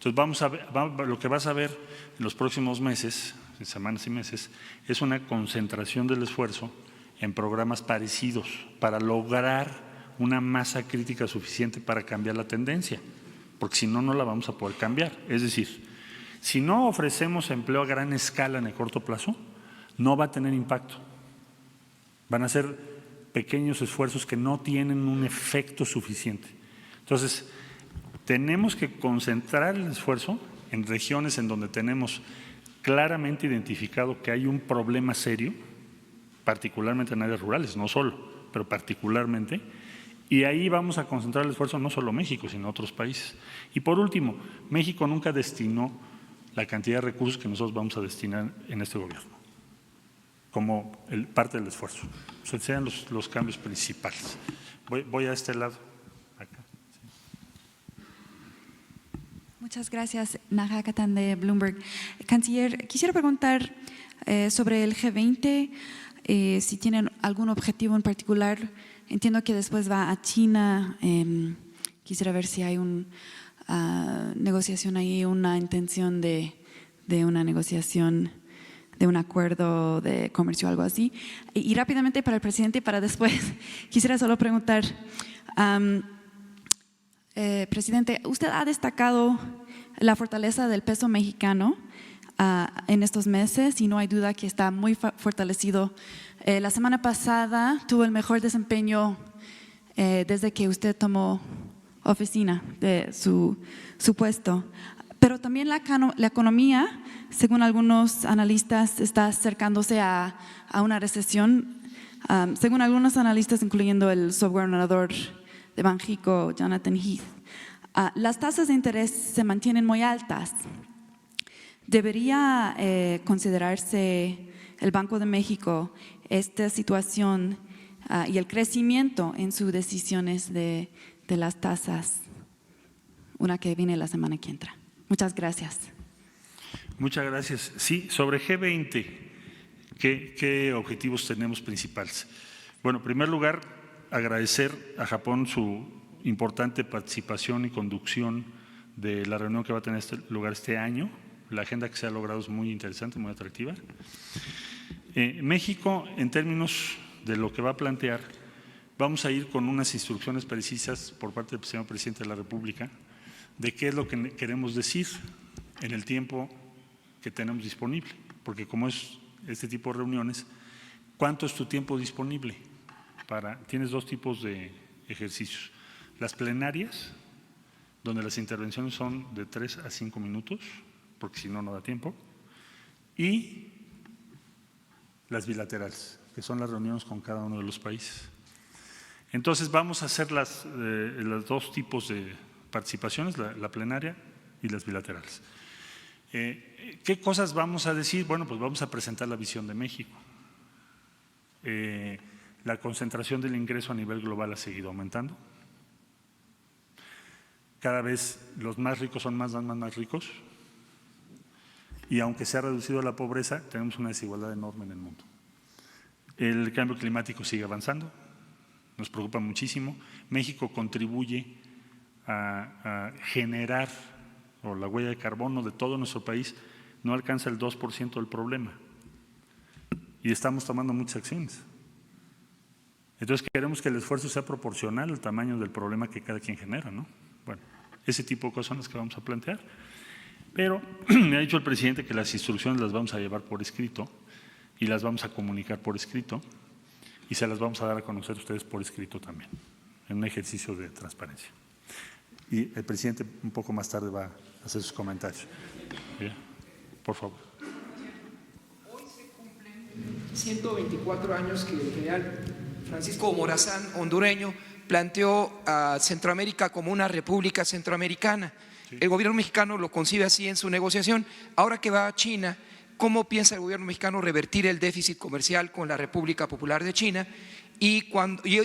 Entonces lo que vas a ver en los próximos meses, semanas y meses, es una concentración del esfuerzo en programas parecidos para lograr una masa crítica suficiente para cambiar la tendencia, porque si no, no la vamos a poder cambiar. Es decir, si no ofrecemos empleo a gran escala en el corto plazo, no va a tener impacto. Van a ser pequeños esfuerzos que no tienen un efecto suficiente. Entonces, tenemos que concentrar el esfuerzo en regiones en donde tenemos claramente identificado que hay un problema serio, particularmente en áreas rurales, no solo, pero particularmente, y ahí vamos a concentrar el esfuerzo no solo México, sino otros países. Y por último, México nunca destinó la cantidad de recursos que nosotros vamos a destinar en este gobierno, como parte del esfuerzo. O sea, sean los cambios principales. Voy a este lado. Acá. Sí. Muchas gracias, Naja Catán de Bloomberg. Canciller, quisiera preguntar sobre el G20, si tienen algún objetivo en particular. Entiendo que después va a China. Quisiera ver si hay una negociación ahí, una intención de una negociación de un acuerdo de comercio o algo así. Y rápidamente para el presidente y para después, quisiera solo preguntar, presidente, usted ha destacado la fortaleza del peso mexicano en estos meses y no hay duda que está muy fortalecido. La semana pasada tuvo el mejor desempeño desde que usted tomó oficina de su puesto. Pero también la economía, según algunos analistas, está acercándose a una recesión. Según algunos analistas, incluyendo el subgobernador de Banxico, Jonathan Heath, las tasas de interés se mantienen muy altas. ¿Debería considerarse el Banco de México esta situación y el crecimiento en sus decisiones de las tasas, una que viene la semana que entra? Muchas gracias. Muchas gracias. Sí, sobre G20, ¿Qué objetivos tenemos principales? Bueno, en primer lugar, agradecer a Japón su importante participación y conducción de la reunión que va a tener lugar este año. La agenda que se ha logrado es muy interesante, muy atractiva. México, en términos de lo que va a plantear, vamos a ir con unas instrucciones precisas por parte del señor presidente de la República de qué es lo que queremos decir en el tiempo que tenemos disponible, porque como es este tipo de reuniones, ¿cuánto es tu tiempo disponible? Tienes dos tipos de ejercicios, las plenarias, donde las intervenciones son de 3 a 5 minutos, porque si no, no da tiempo, y las bilaterales, que son las reuniones con cada uno de los países. Entonces vamos a hacer los dos tipos de participaciones, la plenaria y las bilaterales. ¿Qué cosas vamos a decir? Bueno, pues vamos a presentar la visión de México. La concentración del ingreso a nivel global ha seguido aumentando. Cada vez los más ricos son más ricos. Y aunque se ha reducido la pobreza, tenemos una desigualdad enorme en el mundo. El cambio climático sigue avanzando, nos preocupa muchísimo. México contribuye a generar, o la huella de carbono de todo nuestro país no alcanza el 2% del problema. Y estamos tomando muchas acciones. Entonces queremos que el esfuerzo sea proporcional al tamaño del problema que cada quien genera, ¿no? Bueno, ese tipo de cosas son las que vamos a plantear. Pero me ha dicho el presidente que las instrucciones las vamos a llevar por escrito y las vamos a comunicar por escrito y se las vamos a dar a conocer a ustedes por escrito también, en un ejercicio de transparencia. Y el presidente un poco más tarde va a hacer sus comentarios. Bien, por favor. Hoy se cumplen 124 años que el general Francisco Morazán, hondureño, planteó a Centroamérica como una república centroamericana. El gobierno mexicano lo concibe así en su negociación. Ahora que va a China, ¿cómo piensa el gobierno mexicano revertir el déficit comercial con la República Popular de China? Y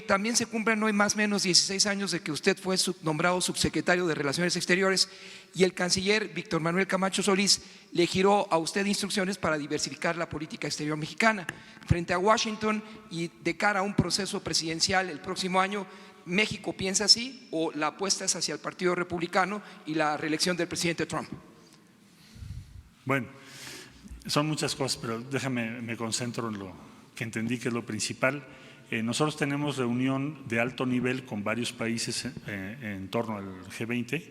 también se cumplen hoy más o menos 16 años de que usted fue nombrado subsecretario de Relaciones Exteriores y el canciller Víctor Manuel Camacho Solís le giró a usted instrucciones para diversificar la política exterior mexicana. Frente a Washington y de cara a un proceso presidencial el próximo año, ¿México piensa así o la apuesta es hacia el Partido Republicano y la reelección del presidente Trump? Bueno, son muchas cosas, pero déjame, me concentro en lo que entendí que es lo principal. Nosotros tenemos reunión de alto nivel con varios países en torno al G20,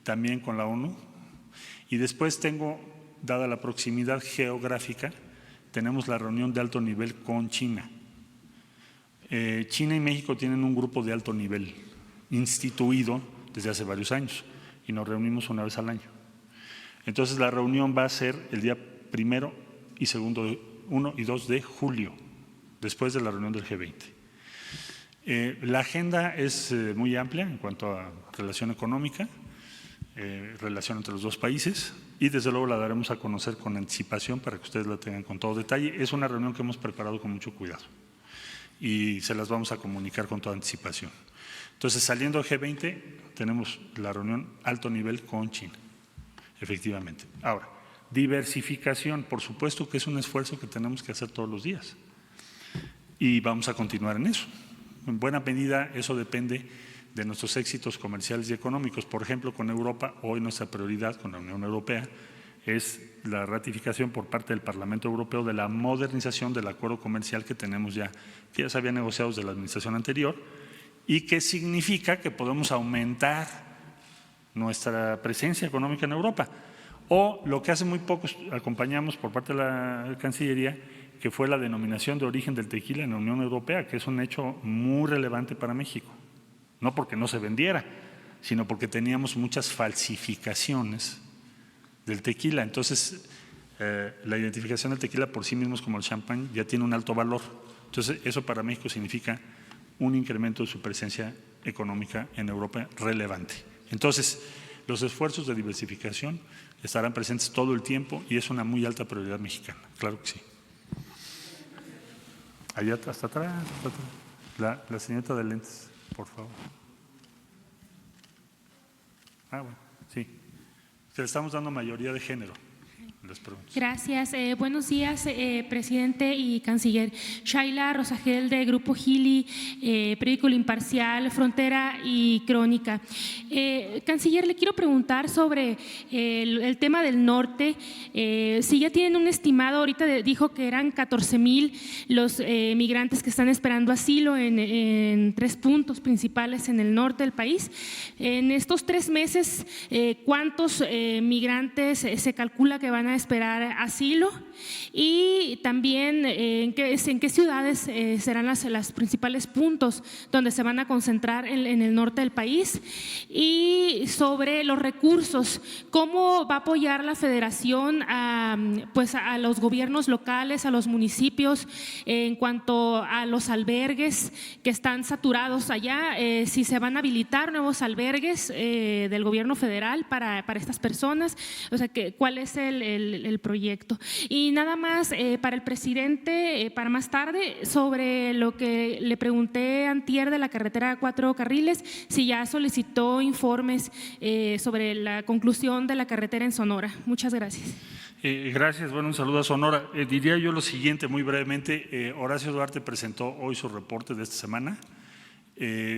también con la ONU, y después dada la proximidad geográfica, tenemos la reunión de alto nivel con China. China y México tienen un grupo de alto nivel instituido desde hace varios años y nos reunimos una vez al año. Entonces la reunión va a ser el día 1 y 2 de julio, después de la reunión del G20. La agenda es muy amplia en cuanto a relación económica, relación entre los dos países y desde luego la daremos a conocer con anticipación para que ustedes la tengan con todo detalle. Es una reunión que hemos preparado con mucho cuidado y se las vamos a comunicar con toda anticipación. Entonces, saliendo del G20, tenemos la reunión alto nivel con China, efectivamente. Ahora, diversificación, por supuesto que es un esfuerzo que tenemos que hacer todos los días y vamos a continuar en eso. En buena medida, eso depende de nuestros éxitos comerciales y económicos. Por ejemplo, con Europa, hoy nuestra prioridad con la Unión Europea es la ratificación por parte del Parlamento Europeo de la modernización del acuerdo comercial que tenemos ya, que ya se había negociado desde la administración anterior y que significa que podemos aumentar nuestra presencia económica en Europa. O lo que hace muy poco acompañamos por parte de la Cancillería, que fue la denominación de origen del tequila en la Unión Europea, que es un hecho muy relevante para México. No porque no se vendiera, sino porque teníamos muchas falsificaciones del tequila. Entonces, la identificación del tequila por sí mismos como el champán ya tiene un alto valor. Entonces, eso para México significa un incremento de su presencia económica en Europa relevante. Entonces, los esfuerzos de diversificación estarán presentes todo el tiempo y es una muy alta prioridad mexicana, claro que sí. Allá hasta atrás, la señorita de lentes, por favor. Bueno, sí. Le estamos dando mayoría de género. las preguntas. Gracias. Buenos días, presidente y canciller. Shaila Rosagel, de Grupo Gili, periódico El Imparcial, Frontera y Crónica. Canciller, le quiero preguntar sobre el tema del norte. Si ya tienen un estimado, ahorita dijo que eran 14,000 los migrantes que están esperando asilo en 3 puntos principales en el norte del país. En estos 3 meses, ¿cuántos migrantes se calcula que van a esperar asilo? Y también en qué ciudades serán los principales puntos donde se van a concentrar en el norte del país. Y sobre los recursos, ¿cómo va a apoyar la Federación a los gobiernos locales, a los municipios en cuanto a los albergues que están saturados allá? Si se van a habilitar nuevos albergues del gobierno federal para estas personas, o sea, ¿cuál es el proyecto? Y nada más para el presidente, para más tarde, sobre lo que le pregunté antier de la carretera 4 carriles, si ya solicitó informes sobre la conclusión de la carretera en Sonora. Muchas gracias. Gracias, bueno, un saludo a Sonora. Diría yo lo siguiente muy brevemente. Horacio Duarte presentó hoy su reporte de esta semana.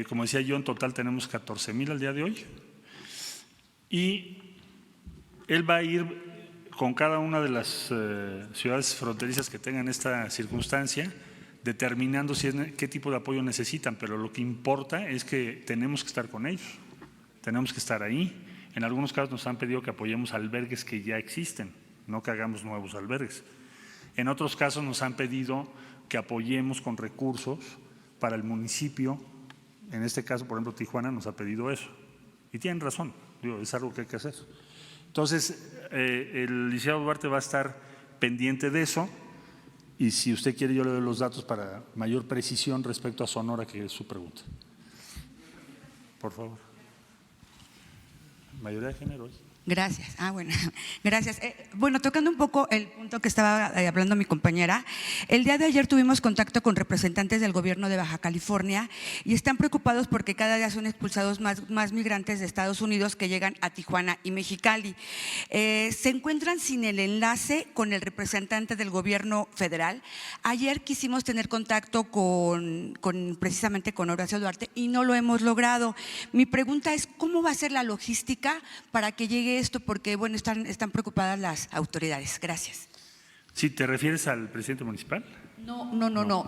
Como decía yo, en total tenemos 14,000 al día de hoy. Y él va a ir con cada una de las ciudades fronterizas que tengan esta circunstancia, determinando qué tipo de apoyo necesitan, pero lo que importa es que tenemos que estar con ellos, tenemos que estar ahí. En algunos casos nos han pedido que apoyemos albergues que ya existen, no que hagamos nuevos albergues. En otros casos nos han pedido que apoyemos con recursos para el municipio. En este caso, por ejemplo, Tijuana nos ha pedido eso. Y tienen razón, es algo que hay que hacer. Entonces, el licenciado Duarte va a estar pendiente de eso, y si usted quiere yo le doy los datos para mayor precisión respecto a Sonora, que es su pregunta. Por favor. Mayoría de género. Gracias. Bueno, gracias. Bueno, tocando un poco el punto que estaba hablando mi compañera, el día de ayer tuvimos contacto con representantes del gobierno de Baja California y están preocupados porque cada día son expulsados más migrantes de Estados Unidos que llegan a Tijuana y Mexicali. Se encuentran sin el enlace con el representante del gobierno federal. Ayer quisimos tener contacto precisamente con Horacio Duarte y no lo hemos logrado. Mi pregunta es, ¿cómo va a ser la logística para que llegue esto? Porque bueno, están preocupadas las autoridades. Gracias. ¿Sí te refieres al presidente municipal? No.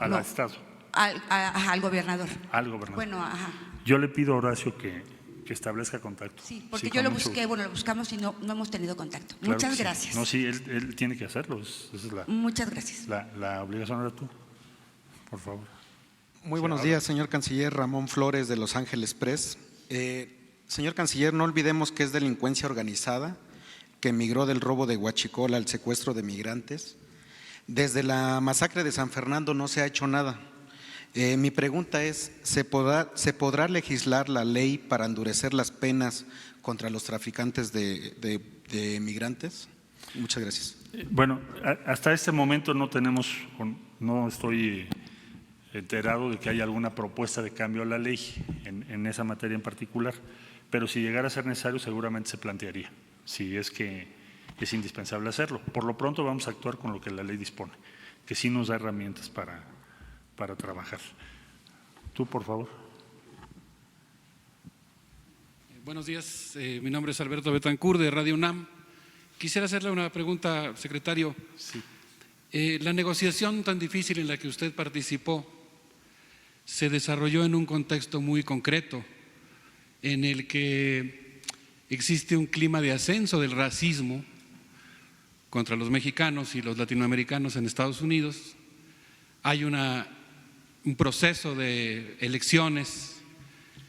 Al Estado. Al gobernador. Al gobernador. Bueno, Yo le pido a Horacio que establezca contacto. Sí, porque yo lo busqué, lo buscamos y no hemos tenido contacto. Claro. Muchas gracias. Sí. No, sí, él tiene que hacerlo. Esa es muchas gracias. La obligación era tú. Por favor. Muy buenos días, señor canciller. Ramón Flores, de Los Ángeles Press. Señor canciller, no olvidemos que es delincuencia organizada que migró del robo de Huachicol al secuestro de migrantes. Desde la masacre de San Fernando no se ha hecho nada. Mi pregunta es, ¿se podrá legislar la ley para endurecer las penas contra los traficantes de migrantes? Muchas gracias. Bueno, hasta este momento no estoy enterado de que haya alguna propuesta de cambio a la ley en esa materia en particular, pero si llegara a ser necesario seguramente se plantearía, si es que es indispensable hacerlo. Por lo pronto vamos a actuar con lo que la ley dispone, que sí nos da herramientas para trabajar. Tú, por favor. Buenos días, mi nombre es Alberto Betancourt, de Radio UNAM. Quisiera hacerle una pregunta, secretario. Sí. La negociación tan difícil en la que usted participó se desarrolló en un contexto muy concreto, en el que existe un clima de ascenso del racismo contra los mexicanos y los latinoamericanos en Estados Unidos. Hay un proceso de elecciones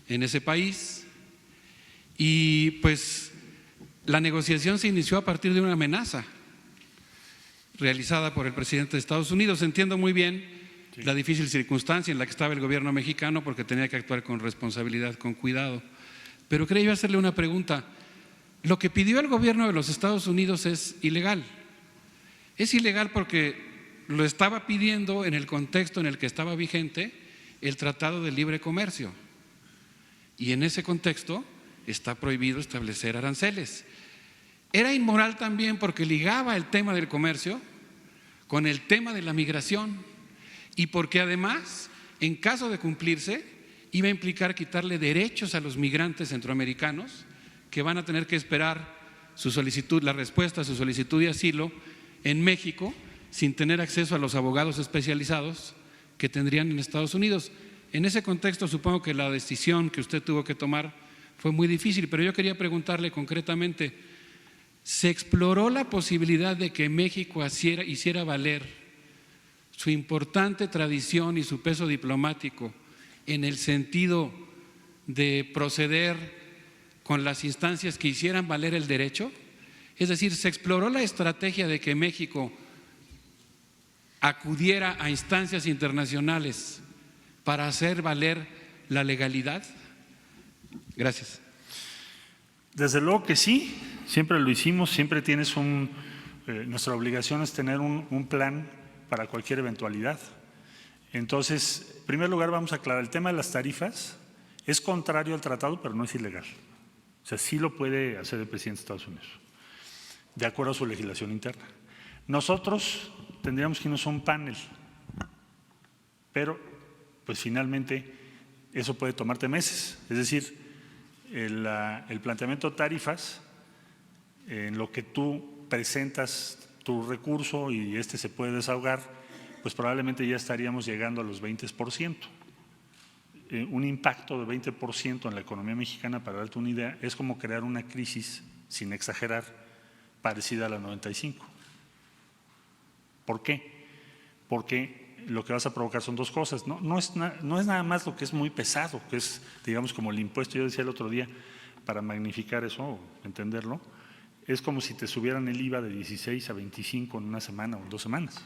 en ese país y pues la negociación se inició a partir de una amenaza realizada por el presidente de Estados Unidos. Entiendo muy bien la difícil circunstancia en la que estaba el gobierno mexicano porque tenía que actuar con responsabilidad, con cuidado. Pero quería yo hacerle una pregunta. Lo que pidió el gobierno de los Estados Unidos es ilegal. Es ilegal porque lo estaba pidiendo en el contexto en el que estaba vigente el Tratado de Libre Comercio. Y en ese contexto está prohibido establecer aranceles. era inmoral también porque ligaba el tema del comercio con el tema de la migración y porque además, en caso de cumplirse, iba a implicar quitarle derechos a los migrantes centroamericanos que van a tener que esperar su solicitud, la respuesta a su solicitud de asilo en México sin tener acceso a los abogados especializados que tendrían en Estados Unidos. En ese contexto supongo que la decisión que usted tuvo que tomar fue muy difícil, pero yo quería preguntarle concretamente, ¿se exploró la posibilidad de que México hiciera valer su importante tradición y su peso diplomático en el sentido de proceder con las instancias que hicieran valer el derecho? Es decir, ¿se exploró la estrategia de que México acudiera a instancias internacionales para hacer valer la legalidad? Gracias. Desde luego que sí, siempre lo hicimos, siempre tienes nuestra obligación es tener un plan para cualquier eventualidad. Entonces, en primer lugar vamos a aclarar, el tema de las tarifas es contrario al tratado, pero no es ilegal. O sea, sí lo puede hacer el presidente de Estados Unidos, de acuerdo a su legislación interna. Nosotros tendríamos que irnos a un panel, pero pues finalmente eso puede tomarte meses. Es decir, el planteamiento de tarifas, en lo que tú presentas tu recurso y se puede desahogar, pues probablemente ya estaríamos llegando a los 20%. Un impacto de 20% en la economía mexicana, para darte una idea, es como crear una crisis, sin exagerar, parecida a la 95. ¿Por qué? Porque lo que vas a provocar son dos cosas. No es nada más lo que es muy pesado, que es, digamos, como el impuesto. Yo decía el otro día, para magnificar eso, o entenderlo, es como si te subieran el IVA de 16 a 25 en una semana o en 2 semanas.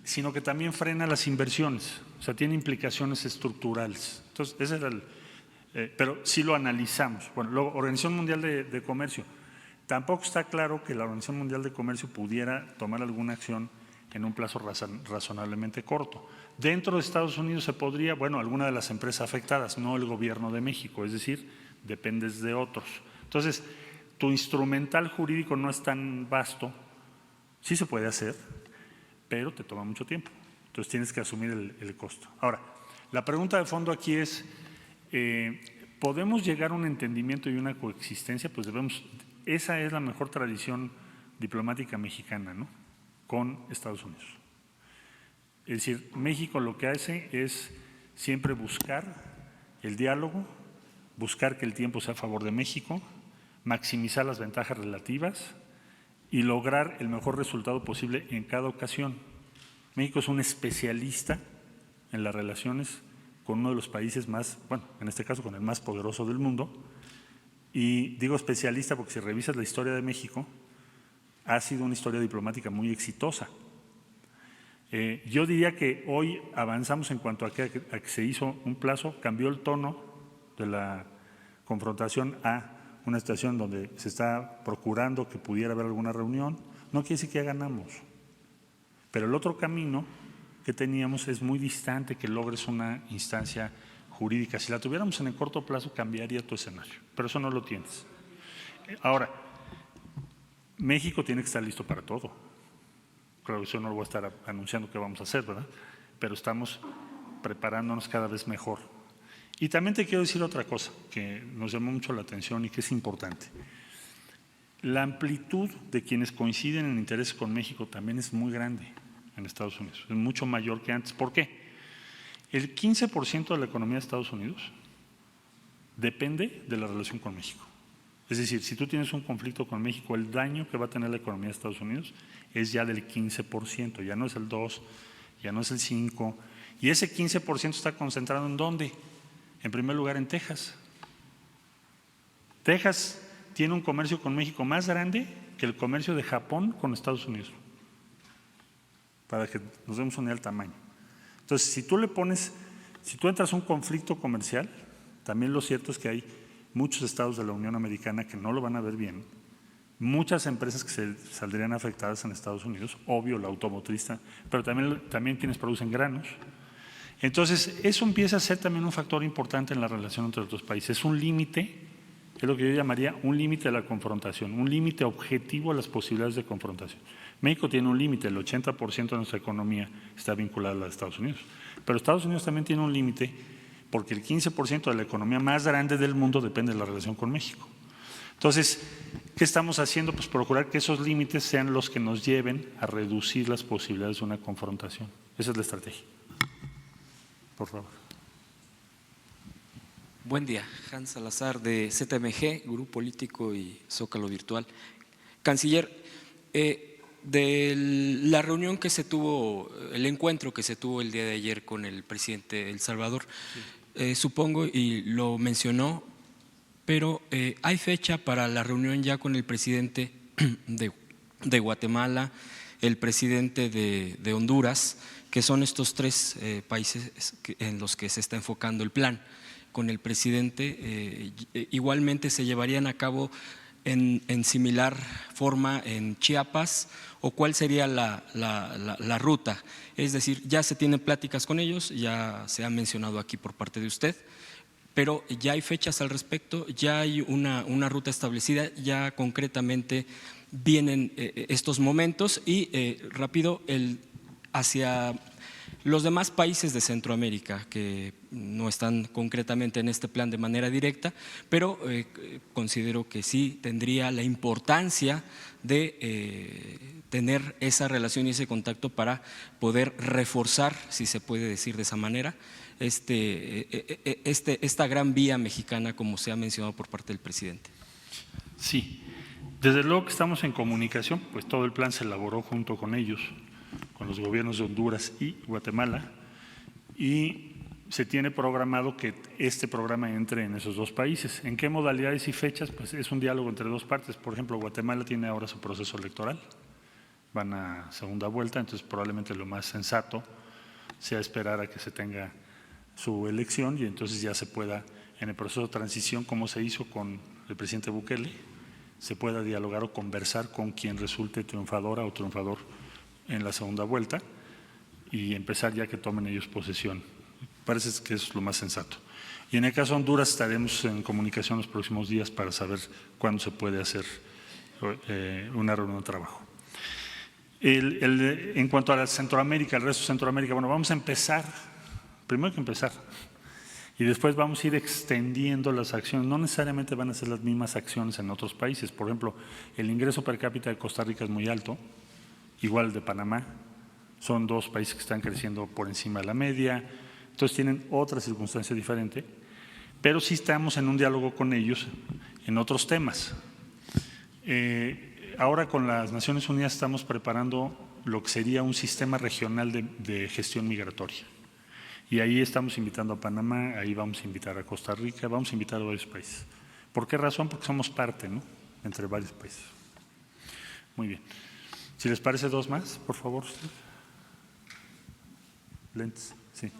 Sino que también frena las inversiones, o sea, tiene implicaciones estructurales. Entonces, ese era pero sí lo analizamos. Bueno, luego, Organización Mundial de Comercio. Tampoco está claro que la Organización Mundial de Comercio pudiera tomar alguna acción en un plazo razonablemente corto. Dentro de Estados Unidos se podría, bueno, alguna de las empresas afectadas, no el gobierno de México, es decir, dependes de otros. Entonces, tu instrumental jurídico no es tan vasto, sí se puede hacer, pero te toma mucho tiempo. Entonces tienes que asumir el costo. Ahora, la pregunta de fondo aquí es, ¿podemos llegar a un entendimiento y una coexistencia? Pues esa es la mejor tradición diplomática mexicana, ¿no?, con Estados Unidos. Es decir, México lo que hace es siempre buscar el diálogo, buscar que el tiempo sea a favor de México, maximizar las ventajas relativas y lograr el mejor resultado posible en cada ocasión. México es un especialista en las relaciones con uno de los países más, bueno, en este caso con el más poderoso del mundo, y digo especialista porque si revisas la historia de México, ha sido una historia diplomática muy exitosa. Yo diría que hoy avanzamos en cuanto a que se hizo un plazo, cambió el tono de la confrontación a una situación donde se está procurando que pudiera haber alguna reunión. No quiere decir que ya ganamos, pero el otro camino que teníamos es muy distante que logres una instancia jurídica. Si la tuviéramos en el corto plazo cambiaría tu escenario, pero eso no lo tienes. Ahora, México tiene que estar listo para todo. Claro, eso no lo voy a estar anunciando que vamos a hacer, ¿verdad? Pero estamos preparándonos cada vez mejor. Y también te quiero decir otra cosa que nos llamó mucho la atención y que es importante. La amplitud de quienes coinciden en interés con México también es muy grande en Estados Unidos, es mucho mayor que antes. ¿Por qué? El 15% de la economía de Estados Unidos depende de la relación con México. Es decir, si tú tienes un conflicto con México, el daño que va a tener la economía de Estados Unidos es ya del 15%, ya no es el 2%, ya no es el 5%, y ese 15% está concentrado ¿en dónde? En primer lugar en Texas. Texas tiene un comercio con México más grande que el comercio de Japón con Estados Unidos, para que nos demos una idea del tamaño. Entonces, si tú entras a un conflicto comercial, también lo cierto es que hay muchos estados de la Unión Americana que no lo van a ver bien, muchas empresas que se saldrían afectadas en Estados Unidos, obvio la automotriz, pero también quienes producen granos. Entonces, eso empieza a ser también un factor importante en la relación entre los dos países. Es un límite es lo que yo llamaría un límite a la confrontación, un límite objetivo a las posibilidades de confrontación. México tiene un límite, el 80% de nuestra economía está vinculada a la de Estados Unidos, pero Estados Unidos también tiene un límite porque el 15% de la economía más grande del mundo depende de la relación con México. Entonces, ¿qué estamos haciendo? Pues procurar que esos límites sean los que nos lleven a reducir las posibilidades de una confrontación. Esa es la estrategia. Por favor. Buen día, Hans Salazar de ZMG, Grupo Político y Zócalo Virtual. Canciller, de la reunión que se tuvo, el encuentro que se tuvo el día de ayer con el presidente de El Salvador, supongo, y lo mencionó, pero ¿hay fecha para la reunión ya con el presidente de Guatemala, el presidente de Honduras, que son estos tres países en los que se está enfocando el plan? Con el presidente, igualmente se llevarían a cabo en similar forma en Chiapas, o cuál sería la ruta. Es decir, ya se tienen pláticas con ellos, ya se ha mencionado aquí por parte de usted, pero ya hay fechas al respecto, ya hay una ruta establecida, ya concretamente vienen estos momentos y rápido hacia los demás países de Centroamérica que no están concretamente en este plan de manera directa, pero considero que sí tendría la importancia de tener esa relación y ese contacto para poder reforzar, si se puede decir de esa manera, esta gran vía mexicana, como se ha mencionado por parte del presidente. Sí, desde luego que estamos en comunicación, pues todo el plan se elaboró junto con ellos, con los gobiernos de Honduras y Guatemala, y se tiene programado que este programa entre en esos dos países. ¿En qué modalidades y fechas? Pues es un diálogo entre dos partes. Por ejemplo, Guatemala tiene ahora su proceso electoral, van a segunda vuelta, entonces probablemente lo más sensato sea esperar a que se tenga su elección y entonces ya se pueda, en el proceso de transición, como se hizo con el presidente Bukele, se pueda dialogar o conversar con quien resulte triunfadora o triunfador en la segunda vuelta y empezar ya que tomen ellos posesión. Parece que eso es lo más sensato. Y en el caso de Honduras estaremos en comunicación los próximos días para saber cuándo se puede hacer una reunión de trabajo. En cuanto a la Centroamérica, el resto de Centroamérica, bueno, vamos a empezar, primero hay que empezar, y después vamos a ir extendiendo las acciones. No necesariamente van a ser las mismas acciones en otros países. Por ejemplo, el ingreso per cápita de Costa Rica es muy alto, igual el de Panamá, son dos países que están creciendo por encima de la media, entonces tienen otra circunstancia diferente, pero sí estamos en un diálogo con ellos en otros temas. Ahora con las Naciones Unidas estamos preparando lo que sería un sistema regional de gestión migratoria, y ahí estamos invitando a Panamá, ahí vamos a invitar a Costa Rica, vamos a invitar a varios países. ¿Por qué razón? Porque somos parte, ¿no?, entre varios países. Muy bien. Si les parece, dos más, por favor. Lentes, sí.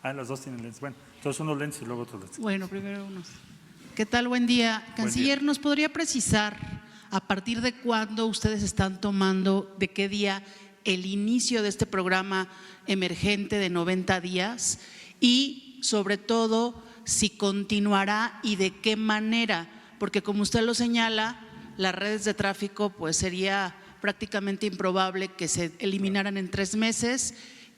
Las dos tienen lentes. Bueno, entonces unos lentes y luego otros lentes. Bueno, primero unos. ¿Qué tal? Buen día. Canciller, ¿nos podría precisar a partir de cuándo ustedes están tomando, de qué día, el inicio de este programa emergente de 90 días? Y sobre todo, si continuará y de qué manera, porque como usted lo señala, las redes de tráfico pues sería prácticamente improbable que se eliminaran en 3 meses.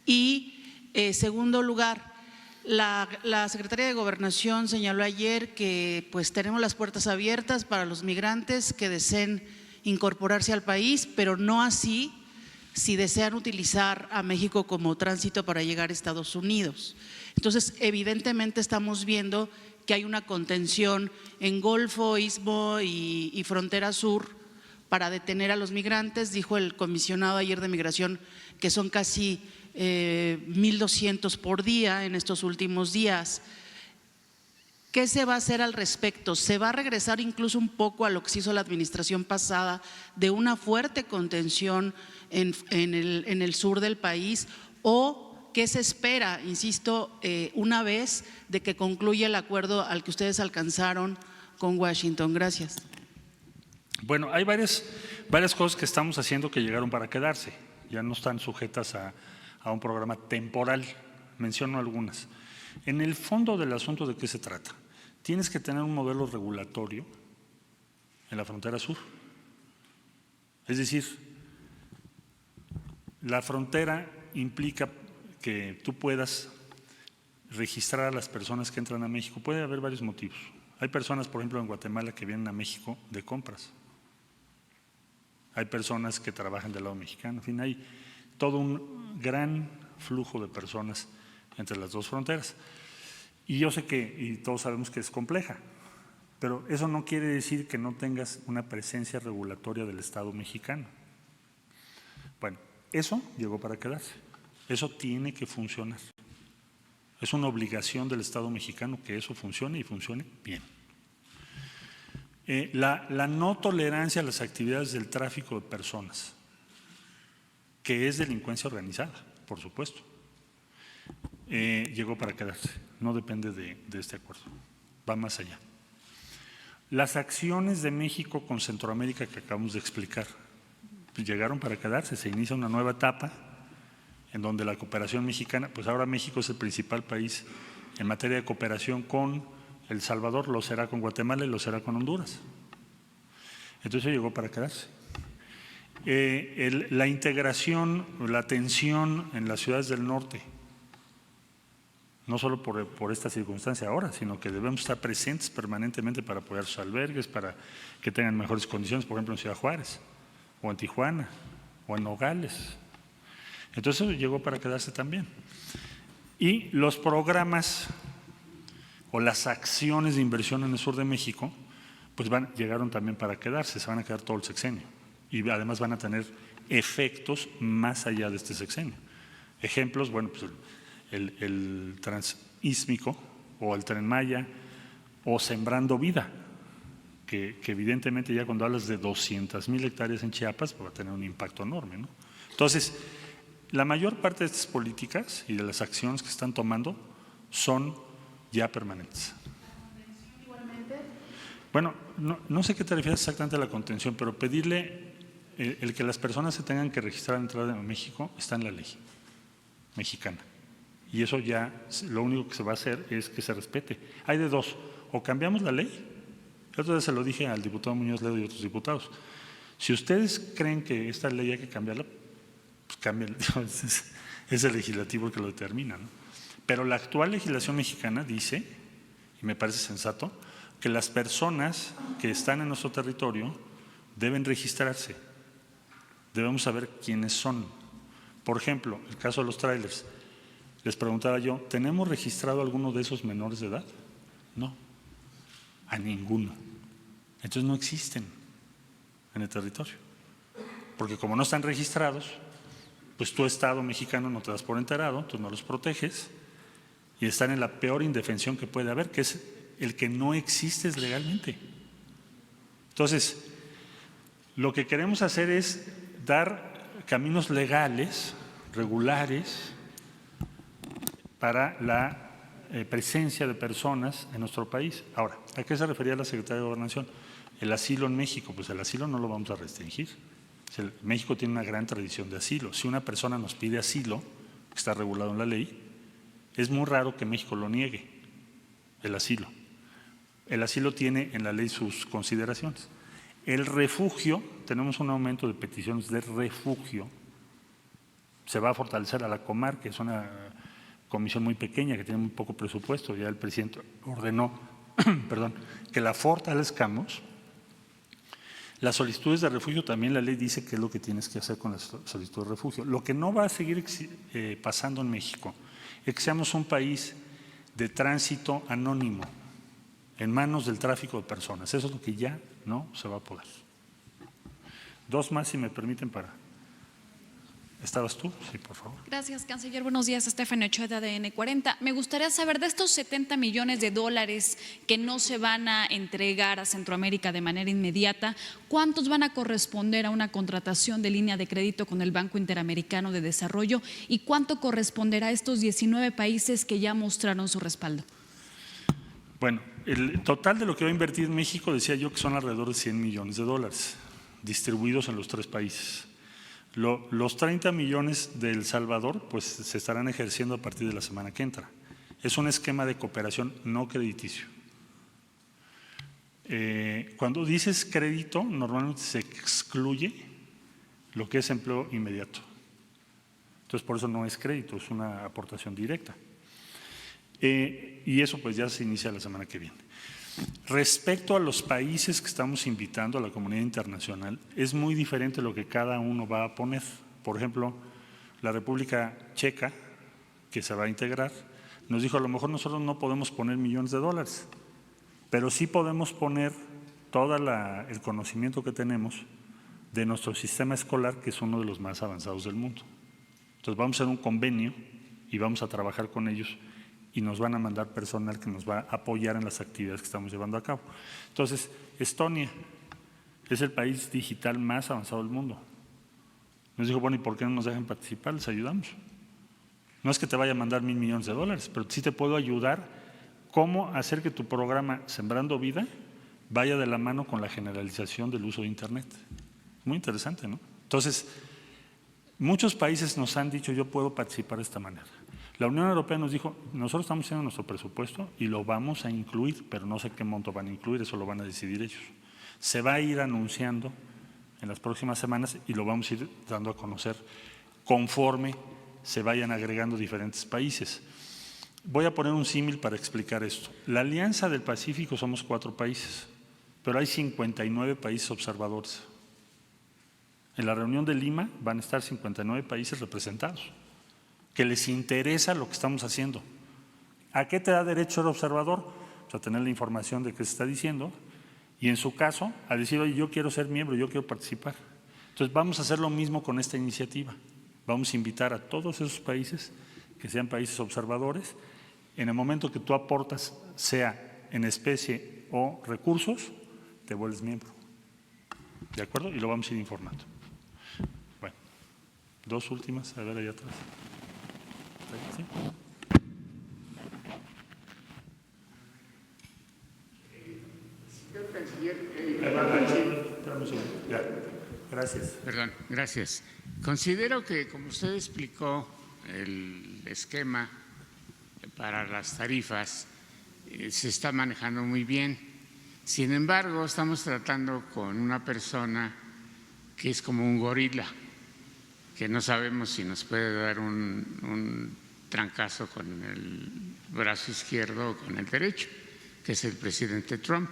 Y segundo lugar, la Secretaría de Gobernación señaló ayer que pues tenemos las puertas abiertas para los migrantes que deseen incorporarse al país, pero no así si desean utilizar a México como tránsito para llegar a Estados Unidos. Entonces, evidentemente estamos viendo que hay una contención en Golfo, Istmo y Frontera Sur para detener a los migrantes. Dijo el comisionado ayer de Migración que son casi 1,200 por día en estos últimos días. ¿Qué se va a hacer al respecto? ¿Se va a regresar incluso un poco a lo que se hizo la administración pasada de una fuerte contención en el sur del país? ¿O qué se espera, insisto, una vez de que concluya el acuerdo al que ustedes alcanzaron con Washington? Gracias. Bueno, hay varias cosas que estamos haciendo que llegaron para quedarse, ya no están sujetas a un programa temporal. Menciono algunas. En el fondo del asunto, ¿de qué se trata? tienes que tener un modelo regulatorio en la frontera sur. Es decir, la frontera implica que tú puedas registrar a las personas que entran a México. Puede haber varios motivos. Hay personas, por ejemplo, en Guatemala que vienen a México de compras. Hay personas que trabajan del lado mexicano. En fin, hay todo un gran flujo de personas entre las dos fronteras. Y yo sé y todos sabemos que es compleja, pero eso no quiere decir que no tengas una presencia regulatoria del Estado mexicano. Bueno, eso llegó para quedarse. Eso tiene que funcionar. Es una obligación del Estado mexicano que eso funcione y funcione bien. La no tolerancia a las actividades del tráfico de personas, que es delincuencia organizada, por supuesto, llegó para quedarse. No depende de este acuerdo, va más allá. Las acciones de México con Centroamérica que acabamos de explicar, pues llegaron para quedarse. Se inicia una nueva etapa en donde la cooperación mexicana, pues ahora México es el principal país en materia de cooperación con El Salvador, lo será con Guatemala y lo será con Honduras. Entonces llegó para quedarse. La integración, la atención en las ciudades del norte, no solo por esta circunstancia ahora, sino que debemos estar presentes permanentemente para apoyar sus albergues, para que tengan mejores condiciones, por ejemplo en Ciudad Juárez, o en Tijuana, o en Nogales. Entonces eso llegó para quedarse también. Y los programas o las acciones de inversión en el sur de México, pues llegaron también para quedarse, se van a quedar todo el sexenio. Y además van a tener efectos más allá de este sexenio. Ejemplos, bueno, pues el transísmico o el Tren Maya o Sembrando Vida, que evidentemente ya cuando hablas de 200,000 hectáreas en Chiapas, pues va a tener un impacto enorme, ¿no? Entonces, la mayor parte de estas políticas y de las acciones que están tomando son ya permanentes. Bueno, no sé qué te refieres exactamente a la contención, pero pedirle el que las personas se tengan que registrar a la entrada de México está en la ley mexicana. Y eso ya, lo único que se va a hacer es que se respete. Hay de dos, o cambiamos la ley, el otro día se lo dije al diputado Muñoz Ledo y otros diputados, si ustedes creen que esta ley hay que cambiarla, pues cámbienla, es el legislativo el que lo determina, ¿no? Pero la actual legislación mexicana dice, y me parece sensato, que las personas que están en nuestro territorio deben registrarse, debemos saber quiénes son. Por ejemplo, el caso de los trailers, les preguntaba yo, ¿tenemos registrado a alguno de esos menores de edad? No, a ninguno. Entonces no existen en el territorio, porque como no están registrados, pues tu Estado mexicano no te das por enterado, tú no los proteges y están en la peor indefensión que puede haber, que es el que no existes legalmente. Entonces, lo que queremos hacer es dar caminos legales, regulares, para la presencia de personas en nuestro país. Ahora, ¿a qué se refería la Secretaría de Gobernación? El asilo en México, pues el asilo no lo vamos a restringir. México tiene una gran tradición de asilo. Si una persona nos pide asilo, que está regulado en la ley, es muy raro que México lo niegue, el asilo. El asilo tiene en la ley sus consideraciones. El refugio, tenemos un aumento de peticiones de refugio. Se va a fortalecer a la Comar, que es una comisión muy pequeña, que tiene muy poco presupuesto. Ya el presidente ordenó que la fortalezcamos. Las solicitudes de refugio también la ley dice qué es lo que tienes que hacer con las solicitudes de refugio. Lo que no va a seguir pasando en México es que seamos un país de tránsito anónimo en manos del tráfico de personas. Eso es lo que ya no se va a poder. Dos más, si me permiten, para… ¿Estabas tú? Sí, por favor. Gracias, canciller. Buenos días, Stephanie Ochoa de ADN 40. Me gustaría saber de estos 70 millones de dólares que no se van a entregar a Centroamérica de manera inmediata, ¿cuántos van a corresponder a una contratación de línea de crédito con el Banco Interamericano de Desarrollo y cuánto corresponderá a estos 19 países que ya mostraron su respaldo? Bueno, el total de lo que va a invertir México, decía yo que son alrededor de 100 millones de dólares, distribuidos en los 3 países. Los 30 millones de El Salvador pues se estarán ejerciendo a partir de la semana que entra. Es un esquema de cooperación no crediticio. Cuando dices crédito, normalmente se excluye lo que es empleo inmediato. Entonces, por eso no es crédito, es una aportación directa. Y eso pues ya se inicia la semana que viene. Respecto a los países que estamos invitando a la comunidad internacional, es muy diferente lo que cada uno va a poner. Por ejemplo, la República Checa, que se va a integrar, nos dijo, a lo mejor nosotros no podemos poner millones de dólares, pero sí podemos poner todo el conocimiento que tenemos de nuestro sistema escolar, que es uno de los más avanzados del mundo. Entonces vamos a hacer un convenio y vamos a trabajar con ellos y nos van a mandar personal que nos va a apoyar en las actividades que estamos llevando a cabo. Entonces, Estonia es el país digital más avanzado del mundo. Nos dijo, bueno, ¿y por qué no nos dejan participar? Les ayudamos. No es que te vaya a mandar $1,000 millones, pero sí te puedo ayudar cómo hacer que tu programa Sembrando Vida vaya de la mano con la generalización del uso de Internet. Muy interesante, ¿no? Entonces, muchos países nos han dicho, yo puedo participar de esta manera. La Unión Europea nos dijo, nosotros estamos haciendo nuestro presupuesto y lo vamos a incluir, pero no sé qué monto van a incluir, eso lo van a decidir ellos. Se va a ir anunciando en las próximas semanas y lo vamos a ir dando a conocer conforme se vayan agregando diferentes países. Voy a poner un símil para explicar esto. La Alianza del Pacífico somos 4 países, pero hay 59 países observadores. En la reunión de Lima van a estar 59 países representados, que les interesa lo que estamos haciendo. ¿A qué te da derecho el observador? Pues a tener la información de qué se está diciendo y en su caso a decir, oye, yo quiero ser miembro, yo quiero participar. Entonces vamos a hacer lo mismo con esta iniciativa. Vamos a invitar a todos esos países que sean países observadores. En el momento que tú aportas, sea en especie o recursos, te vuelves miembro. ¿De acuerdo? Y lo vamos a ir informando. Bueno, 2 últimas, a ver allá atrás. ¿Sí? Señor Canciller, gracias. Perdón, gracias. Considero que, como usted explicó, el esquema para las tarifas se está manejando muy bien. Sin embargo, estamos tratando con una persona que es como un gorila, que no sabemos si nos puede dar un trancazo con el brazo izquierdo o con el derecho, que es el presidente Trump.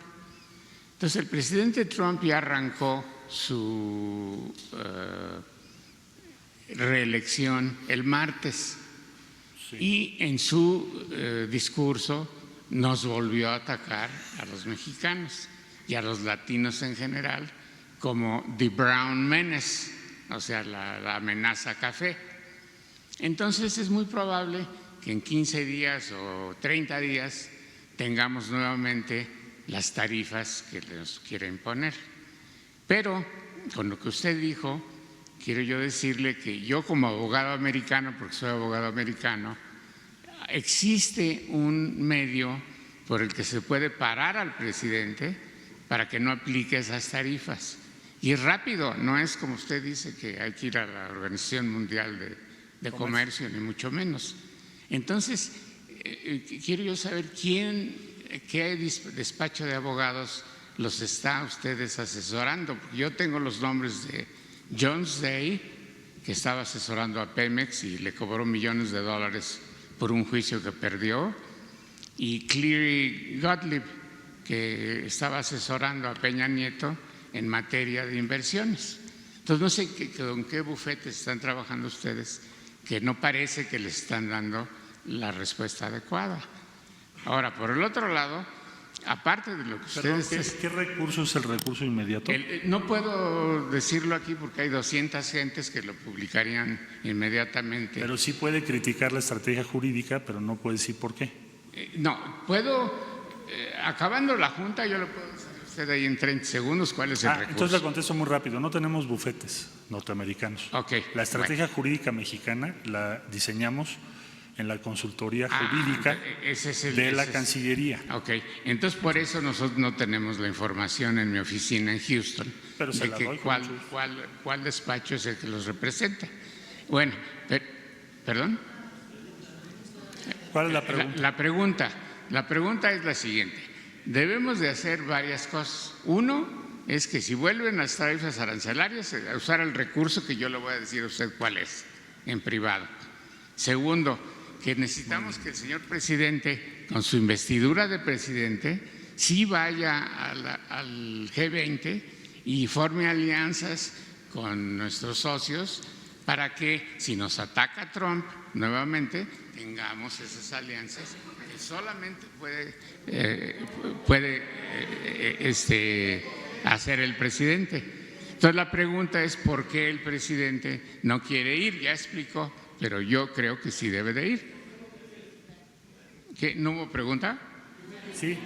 Entonces, el presidente Trump ya arrancó su reelección el martes y en su discurso nos volvió a atacar a los mexicanos y a los latinos en general como the brown menace, o sea, la amenaza café. Entonces es muy probable que en 15 días o 30 días tengamos nuevamente las tarifas que nos quiere imponer. Pero con lo que usted dijo, quiero yo decirle que yo como abogado americano, porque soy abogado americano, existe un medio por el que se puede parar al presidente para que no aplique esas tarifas. Y es rápido, no es como usted dice que hay que ir a la Organización Mundial de Comercio, ni mucho menos. Entonces, quiero yo saber qué despacho de abogados los está ustedes asesorando. Yo tengo los nombres de Jones Day, que estaba asesorando a Pemex y le cobró millones de dólares por un juicio que perdió, y Cleary Gottlieb, que estaba asesorando a Peña Nieto en materia de inversiones. Entonces, no sé con qué bufetes están trabajando ustedes, que no parece que les están dando la respuesta adecuada. Ahora, por el otro lado, aparte de lo que ustedes… ¿Qué recurso es el recurso inmediato? No puedo decirlo aquí porque hay 200 gentes que lo publicarían inmediatamente. Pero sí puede criticar la estrategia jurídica, pero no puede decir por qué. No, puedo… acabando la junta, yo le puedo decir a usted ahí en 30 segundos cuál es el recurso. Entonces le contesto muy rápido. No tenemos bufetes norteamericanos. Okay, la estrategia jurídica mexicana la diseñamos en la consultoría jurídica de la Cancillería. Ok, entonces por eso nosotros no tenemos la información en mi oficina en Houston. Pero se la doy. ¿Cuál despacho es el que los representa? Bueno, ¿perdón? ¿Cuál es la pregunta? La pregunta es la siguiente. debemos de hacer varias cosas. Uno es que si vuelven las tarifas arancelarias, usar el recurso que yo le voy a decir a usted cuál es, en privado. Segundo, que necesitamos que el señor presidente, con su investidura de presidente, sí vaya al G20 y forme alianzas con nuestros socios para que, si nos ataca Trump nuevamente, tengamos esas alianzas que solamente puede hacer el presidente. Entonces la pregunta es ¿por qué el presidente no quiere ir? Ya explicó, pero yo creo que sí debe de ir. ¿Qué? ¿No hubo pregunta? Sí,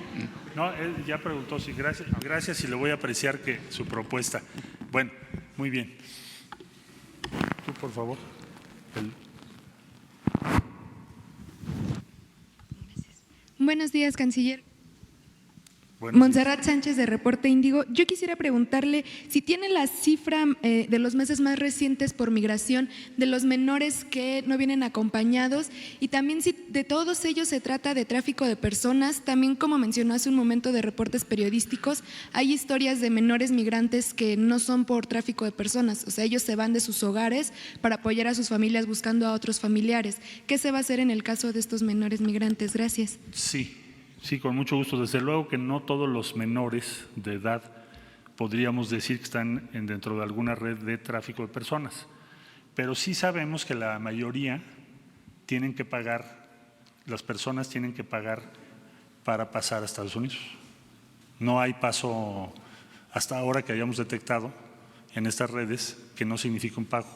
no, él ya preguntó, sí, gracias y le voy a apreciar que su propuesta. Bueno, muy bien. Tú, por favor. Buenos días, canciller. Buenos Montserrat Sánchez de Reporte Índigo. Yo quisiera preguntarle si tiene la cifra de los meses más recientes por migración de los menores que no vienen acompañados y también si de todos ellos se trata de tráfico de personas. También, como mencionó hace un momento de reportes periodísticos, hay historias de menores migrantes que no son por tráfico de personas, o sea, ellos se van de sus hogares para apoyar a sus familias buscando a otros familiares. ¿Qué se va a hacer en el caso de estos menores migrantes? Gracias. Sí, con mucho gusto. Desde luego que no todos los menores de edad podríamos decir que están dentro de alguna red de tráfico de personas, pero sí sabemos que la mayoría tienen que pagar, las personas tienen que pagar para pasar a Estados Unidos. No hay paso hasta ahora que hayamos detectado en estas redes que no significa un pago.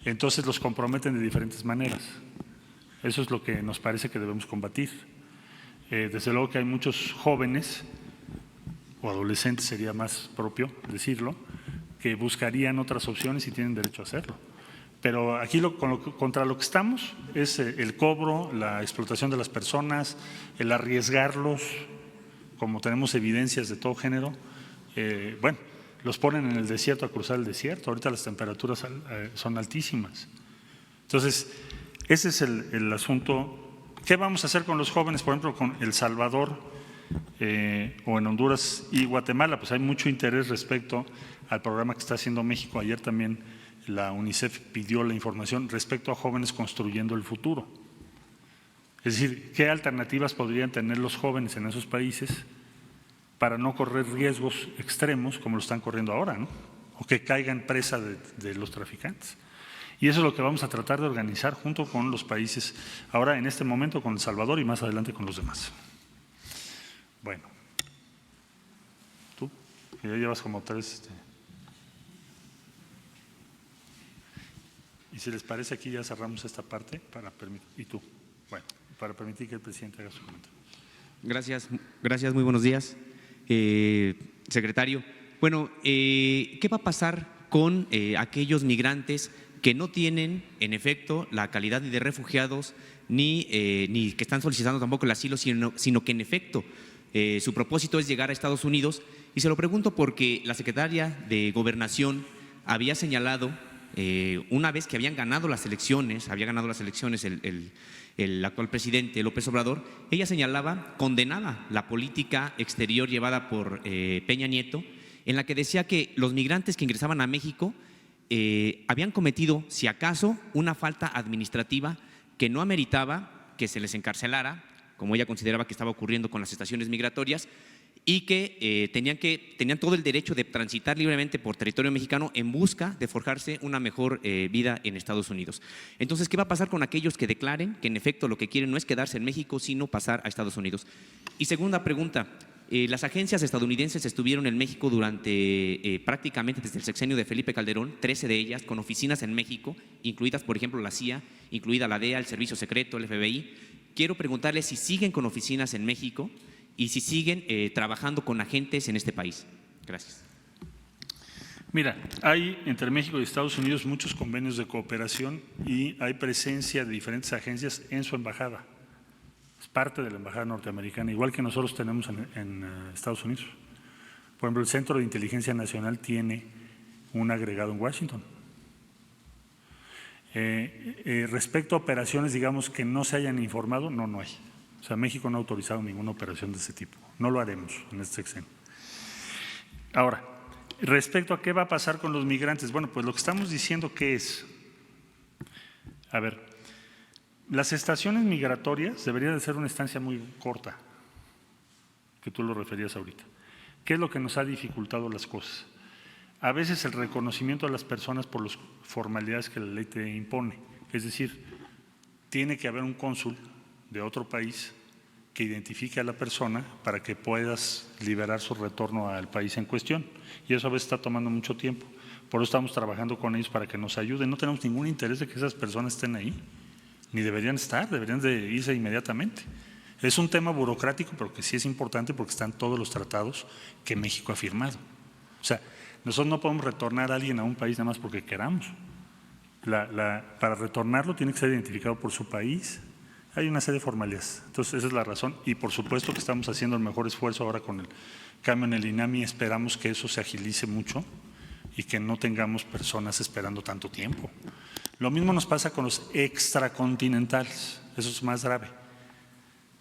Entonces los comprometen de diferentes maneras. Eso es lo que nos parece que debemos combatir. Desde luego que hay muchos jóvenes o adolescentes, sería más propio decirlo, que buscarían otras opciones y tienen derecho a hacerlo. Pero aquí contra lo que estamos es el cobro, la explotación de las personas, el arriesgarlos, como tenemos evidencias de todo género. Bueno, los ponen en el desierto a cruzar el desierto, ahorita las temperaturas son altísimas. Entonces, ese es el asunto. ¿Qué vamos a hacer con los jóvenes, por ejemplo, con El Salvador o en Honduras y Guatemala? Pues hay mucho interés respecto al programa que está haciendo México. Ayer también la UNICEF pidió la información respecto a jóvenes construyendo el futuro. Es decir, ¿qué alternativas podrían tener los jóvenes en esos países para no correr riesgos extremos como lo están corriendo ahora, ¿no? O que caigan presa de los traficantes? Y eso es lo que vamos a tratar de organizar junto con los países, ahora en este momento con El Salvador y más adelante con los demás. Bueno, tú, que ya llevas como 3. Y si les parece, aquí ya cerramos esta parte para permitir, y tú, bueno, para permitir que el presidente haga su comentario. Gracias, muy buenos días. Secretario, bueno, ¿qué va a pasar con aquellos migrantes que no tienen, en efecto, la calidad de refugiados ni que están solicitando tampoco el asilo, sino que, en efecto, su propósito es llegar a Estados Unidos? Y se lo pregunto porque la secretaria de Gobernación había señalado, una vez que había ganado las elecciones el actual presidente López Obrador, ella señalaba, condenaba la política exterior llevada por Peña Nieto, en la que decía que los migrantes que ingresaban a México habían cometido, si acaso, una falta administrativa que no ameritaba que se les encarcelara, como ella consideraba que estaba ocurriendo con las estaciones migratorias, y que tenían todo el derecho de transitar libremente por territorio mexicano en busca de forjarse una mejor vida en Estados Unidos. Entonces, ¿qué va a pasar con aquellos que declaren que en efecto lo que quieren no es quedarse en México, sino pasar a Estados Unidos? Y segunda pregunta, las agencias estadounidenses estuvieron en México durante prácticamente desde el sexenio de Felipe Calderón, 13 de ellas con oficinas en México, incluidas por ejemplo la CIA, incluida la DEA, el Servicio Secreto, el FBI. Quiero preguntarles si siguen con oficinas en México y si siguen trabajando con agentes en este país. Gracias. Mira, hay entre México y Estados Unidos muchos convenios de cooperación y hay presencia de diferentes agencias en su embajada. Es parte de la embajada norteamericana, igual que nosotros tenemos en Estados Unidos. Por ejemplo, el Centro de Inteligencia Nacional tiene un agregado en Washington. Respecto a operaciones, digamos, que no se hayan informado, no hay. O sea, México no ha autorizado ninguna operación de ese tipo. No lo haremos en este sexenio. Ahora, respecto a qué va a pasar con los migrantes, bueno, pues lo que estamos diciendo que es, a ver, las estaciones migratorias deberían de ser una estancia muy corta, que tú lo referías ahorita. ¿Qué es lo que nos ha dificultado las cosas? A veces el reconocimiento de las personas por las formalidades que la ley te impone. Es decir, tiene que haber un cónsul de otro país que identifique a la persona para que puedas liberar su retorno al país en cuestión. Y eso a veces está tomando mucho tiempo. Por eso estamos trabajando con ellos para que nos ayuden. No tenemos ningún interés de que esas personas estén ahí, ni deberían estar, deberían de irse inmediatamente. Es un tema burocrático, pero que sí es importante porque están todos los tratados que México ha firmado. O sea, nosotros no podemos retornar a alguien a un país nada más porque queramos. Para retornarlo tiene que ser identificado por su país. Hay una serie de formalidades. Entonces, esa es la razón. Y por supuesto que estamos haciendo el mejor esfuerzo ahora con el cambio en el INAMI. Esperamos que eso se agilice mucho y que no tengamos personas esperando tanto tiempo. Lo mismo nos pasa con los extracontinentales. Eso es más grave.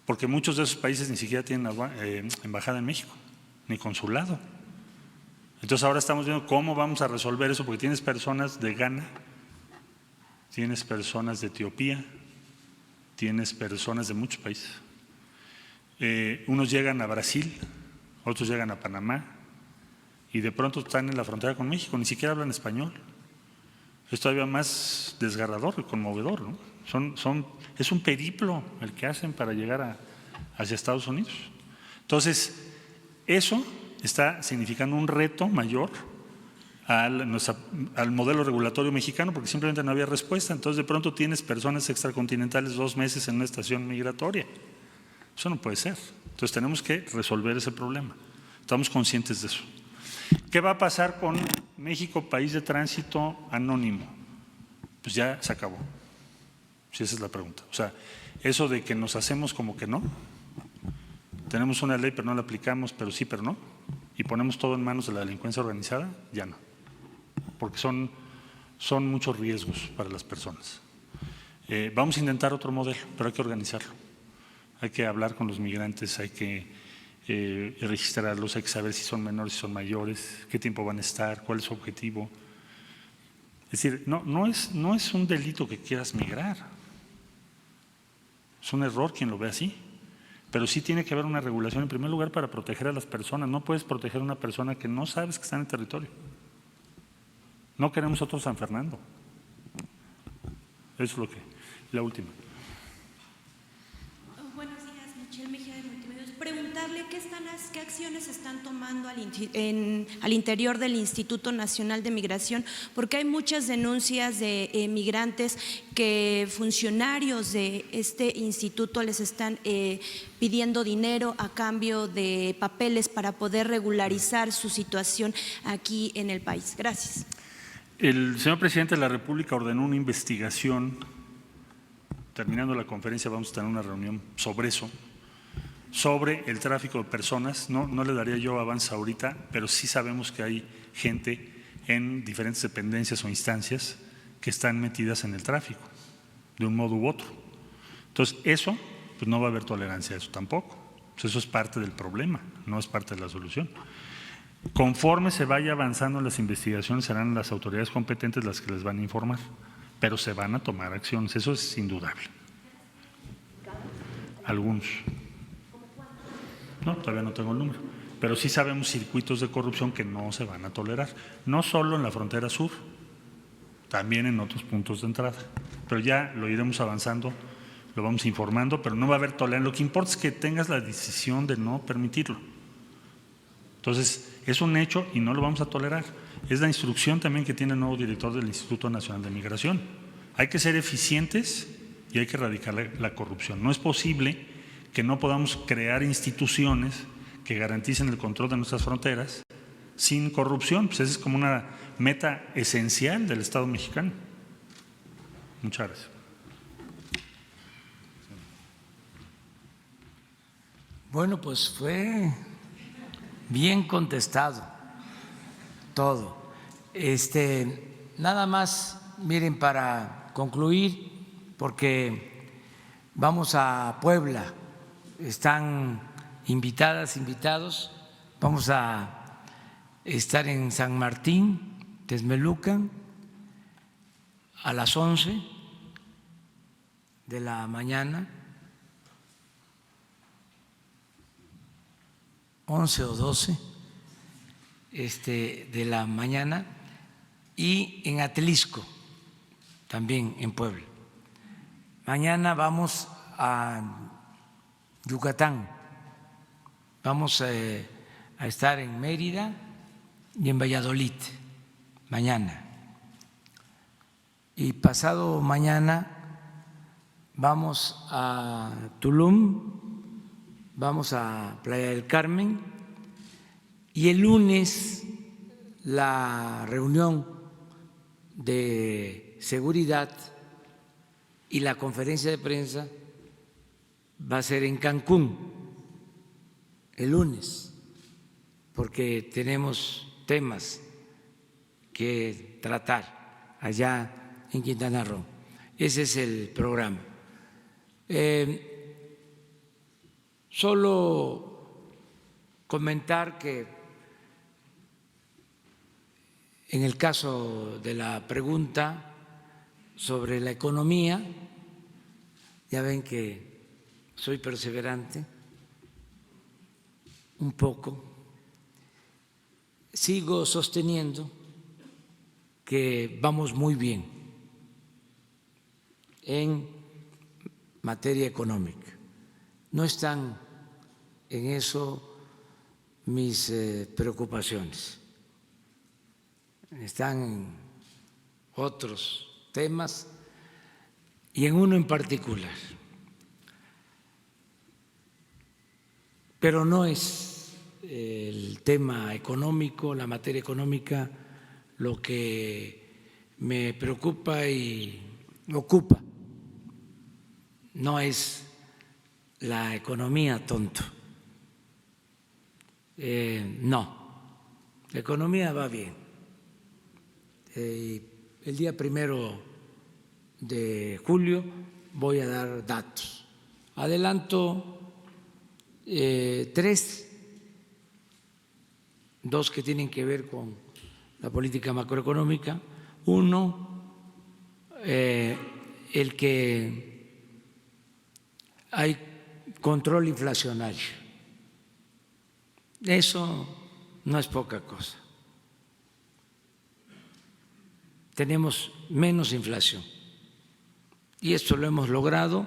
Porque muchos de esos países ni siquiera tienen embajada en México, ni consulado. Entonces ahora estamos viendo cómo vamos a resolver eso, porque tienes personas de Ghana, tienes personas de Etiopía, tienes personas de muchos países. Unos llegan a Brasil, otros llegan a Panamá y de pronto están en la frontera con México, ni siquiera hablan español. Es todavía más desgarrador y conmovedor, ¿no? Es un periplo el que hacen para llegar hacia Estados Unidos. Entonces, eso está significando un reto mayor al modelo regulatorio mexicano porque simplemente no había respuesta. Entonces, de pronto tienes personas extracontinentales 2 meses en una estación migratoria. Eso no puede ser. Entonces, tenemos que resolver ese problema. Estamos conscientes de eso. ¿Qué va a pasar con México, país de tránsito anónimo? Pues ya se acabó. Si esa es la pregunta. O sea, eso de que nos hacemos como que no, tenemos una ley pero no la aplicamos, pero sí, pero no, y ponemos todo en manos de la delincuencia organizada, ya no. Porque son muchos riesgos para las personas. Vamos a intentar otro modelo, pero hay que organizarlo. Hay que hablar con los migrantes, hay que registrarlos, hay que saber si son menores, si son mayores, qué tiempo van a estar, cuál es su objetivo. Es decir, no es un delito que quieras migrar. Es un error quien lo ve así. Pero sí tiene que haber una regulación en primer lugar para proteger a las personas. No puedes proteger a una persona que no sabes que está en el territorio. No queremos otro San Fernando. Eso es la última. Buenos días, Michelle Mejía de Multimedios. Preguntarle qué acciones están tomando al interior del Instituto Nacional de Migración, porque hay muchas denuncias de migrantes que funcionarios de este instituto les están pidiendo dinero a cambio de papeles para poder regularizar su situación aquí en el país. Gracias. El señor presidente de la República ordenó una investigación. Terminando la conferencia vamos a tener una reunión sobre eso, sobre el tráfico de personas. No le daría yo avance ahorita, pero sí sabemos que hay gente en diferentes dependencias o instancias que están metidas en el tráfico, de un modo u otro. Entonces, eso, pues no va a haber tolerancia a eso tampoco. Pues eso es parte del problema, no es parte de la solución. Conforme se vaya avanzando en las investigaciones, serán las autoridades competentes las que les van a informar, pero se van a tomar acciones, eso es indudable. Algunos. No, todavía no tengo el número, pero sí sabemos circuitos de corrupción que no se van a tolerar, no solo en la frontera sur, también en otros puntos de entrada, pero ya lo iremos avanzando, lo vamos informando, pero no va a haber tolerancia. Lo que importa es que tengas la decisión de no permitirlo. Entonces, es un hecho y no lo vamos a tolerar. Es la instrucción también que tiene el nuevo director del Instituto Nacional de Migración. Hay que ser eficientes y hay que erradicar la corrupción. No es posible que no podamos crear instituciones que garanticen el control de nuestras fronteras sin corrupción. Pues esa es como una meta esencial del Estado mexicano. Muchas gracias. Bueno, pues fue bien contestado todo. Nada más, miren, para concluir, porque vamos a Puebla están invitadas, invitados. Vamos a estar en San Martín, Texmelucan, a las 11 de la mañana, 11 o 12 de la mañana, y en Atlisco, también en Puebla. Mañana vamos a Yucatán, vamos a estar en Mérida y en Valladolid, mañana. Y pasado mañana vamos a Tulum, vamos a Playa del Carmen, y el lunes la reunión de seguridad y la conferencia de prensa va a ser en Cancún, el lunes, porque tenemos temas que tratar allá en Quintana Roo. Ese es el programa. Solo comentar que en el caso de la pregunta sobre la economía, ya ven que soy perseverante un poco, sigo sosteniendo que vamos muy bien en materia económica. No están en eso mis preocupaciones, están en otros temas y en uno en particular. Pero no es el tema económico, la materia económica, lo que me preocupa y ocupa. No es la economía, tonto. No, la economía va bien. El día 1 de julio voy a dar datos. Adelanto 3, 2 que tienen que ver con la política macroeconómica. Uno, el que hay control inflacionario. Eso no es poca cosa. Tenemos menos inflación y esto lo hemos logrado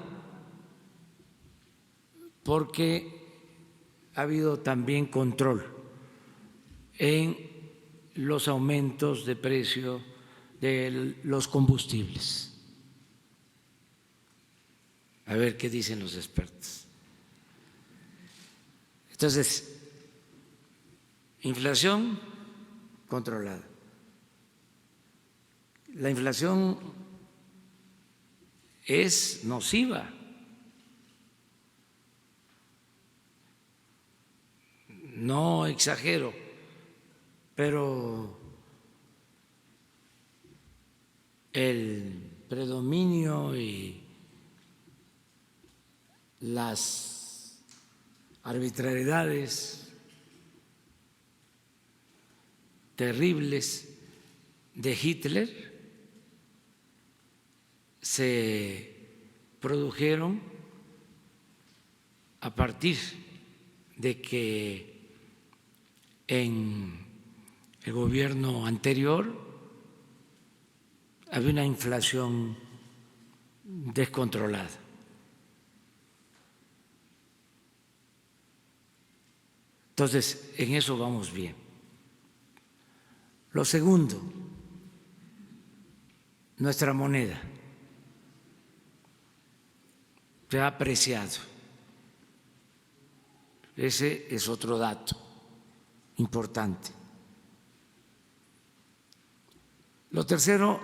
porque ha habido también control en los aumentos de precio de los combustibles. A ver qué dicen los expertos. Entonces, inflación controlada. La inflación es nociva. No exagero, pero el predominio y las arbitrariedades terribles de Hitler se produjeron a partir de que en el gobierno anterior había una inflación descontrolada. Entonces, en eso vamos bien. Lo segundo, nuestra moneda se ha apreciado. Ese es otro dato importante. Lo tercero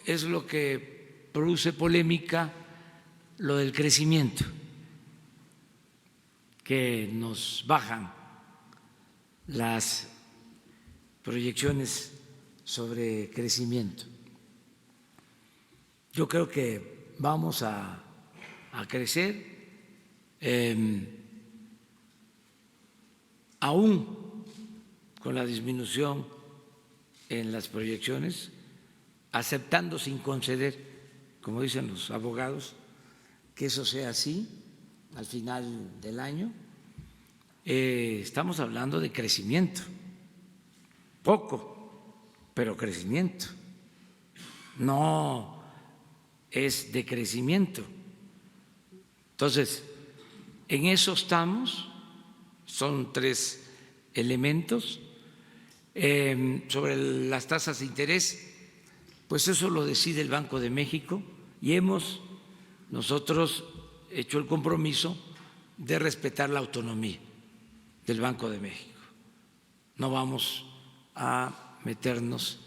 es lo que produce polémica, lo del crecimiento, que nos bajan las proyecciones sobre crecimiento. Yo creo que vamos a crecer Aún con la disminución en las proyecciones, aceptando sin conceder, como dicen los abogados, que eso sea así al final del año, estamos hablando de crecimiento, poco, pero crecimiento, no es decrecimiento. Entonces, en eso estamos, son 3 elementos. Sobre las tasas de interés, pues eso lo decide el Banco de México y hemos nosotros hecho el compromiso de respetar la autonomía del Banco de México. No vamos a meternos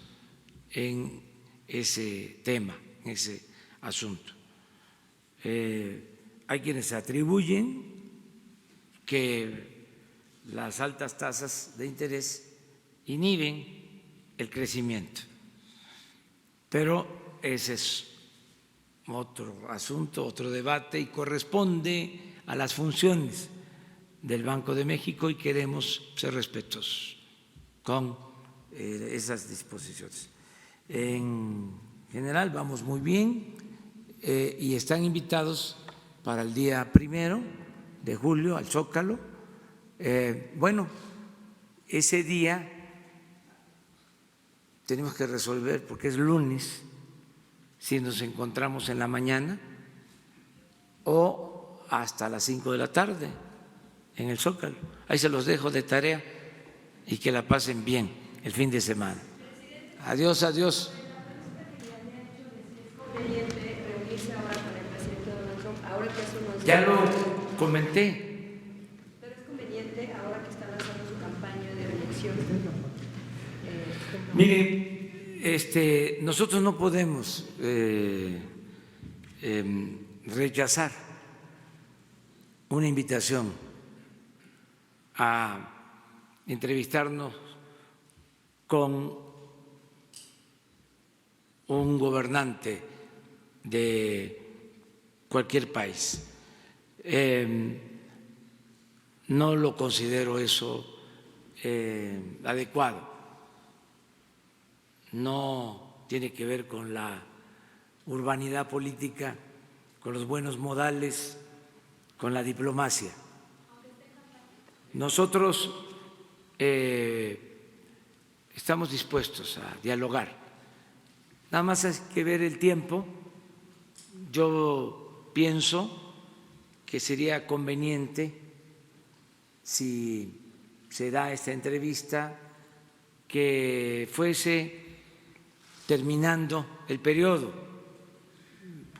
en ese tema, en ese asunto. Hay quienes atribuyen que las altas tasas de interés inhiben el crecimiento, pero ese es otro asunto, otro debate y corresponde a las funciones del Banco de México y queremos ser respetuosos con esas disposiciones. En general vamos muy bien y están invitados para el día 1 de julio al Zócalo. Bueno, ese día tenemos que resolver, porque es lunes, si nos encontramos en la mañana o hasta las 5 de la tarde en el Zócalo. Ahí se los dejo de tarea y que la pasen bien el fin de semana. Adiós, adiós. Ya lo comenté. Mire, nosotros no podemos rechazar una invitación a entrevistarnos con un gobernante de cualquier país. No lo considero eso adecuado. No tiene que ver con la urbanidad política, con los buenos modales, con la diplomacia. Nosotros estamos dispuestos a dialogar. Nada más hay que ver el tiempo. Yo pienso que sería conveniente, si se da esta entrevista, que fuese terminando el periodo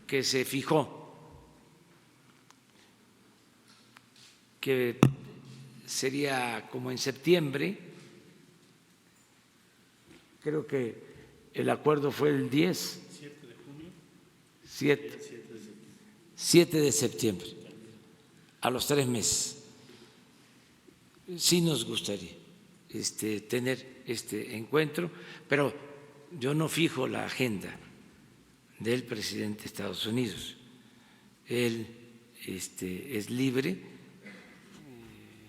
que se fijó, que sería como en septiembre. Creo que el acuerdo fue el 10. 7 de septiembre, a los 3 meses. Sí nos gustaría tener este encuentro, pero yo no fijo la agenda del presidente de Estados Unidos. Él es libre,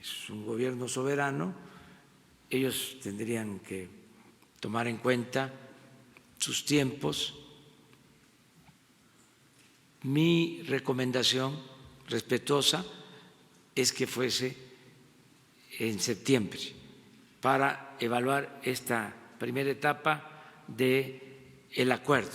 es un gobierno soberano. Ellos tendrían que tomar en cuenta sus tiempos. Mi recomendación respetuosa es que fuese en septiembre para evaluar esta primera etapa del acuerdo.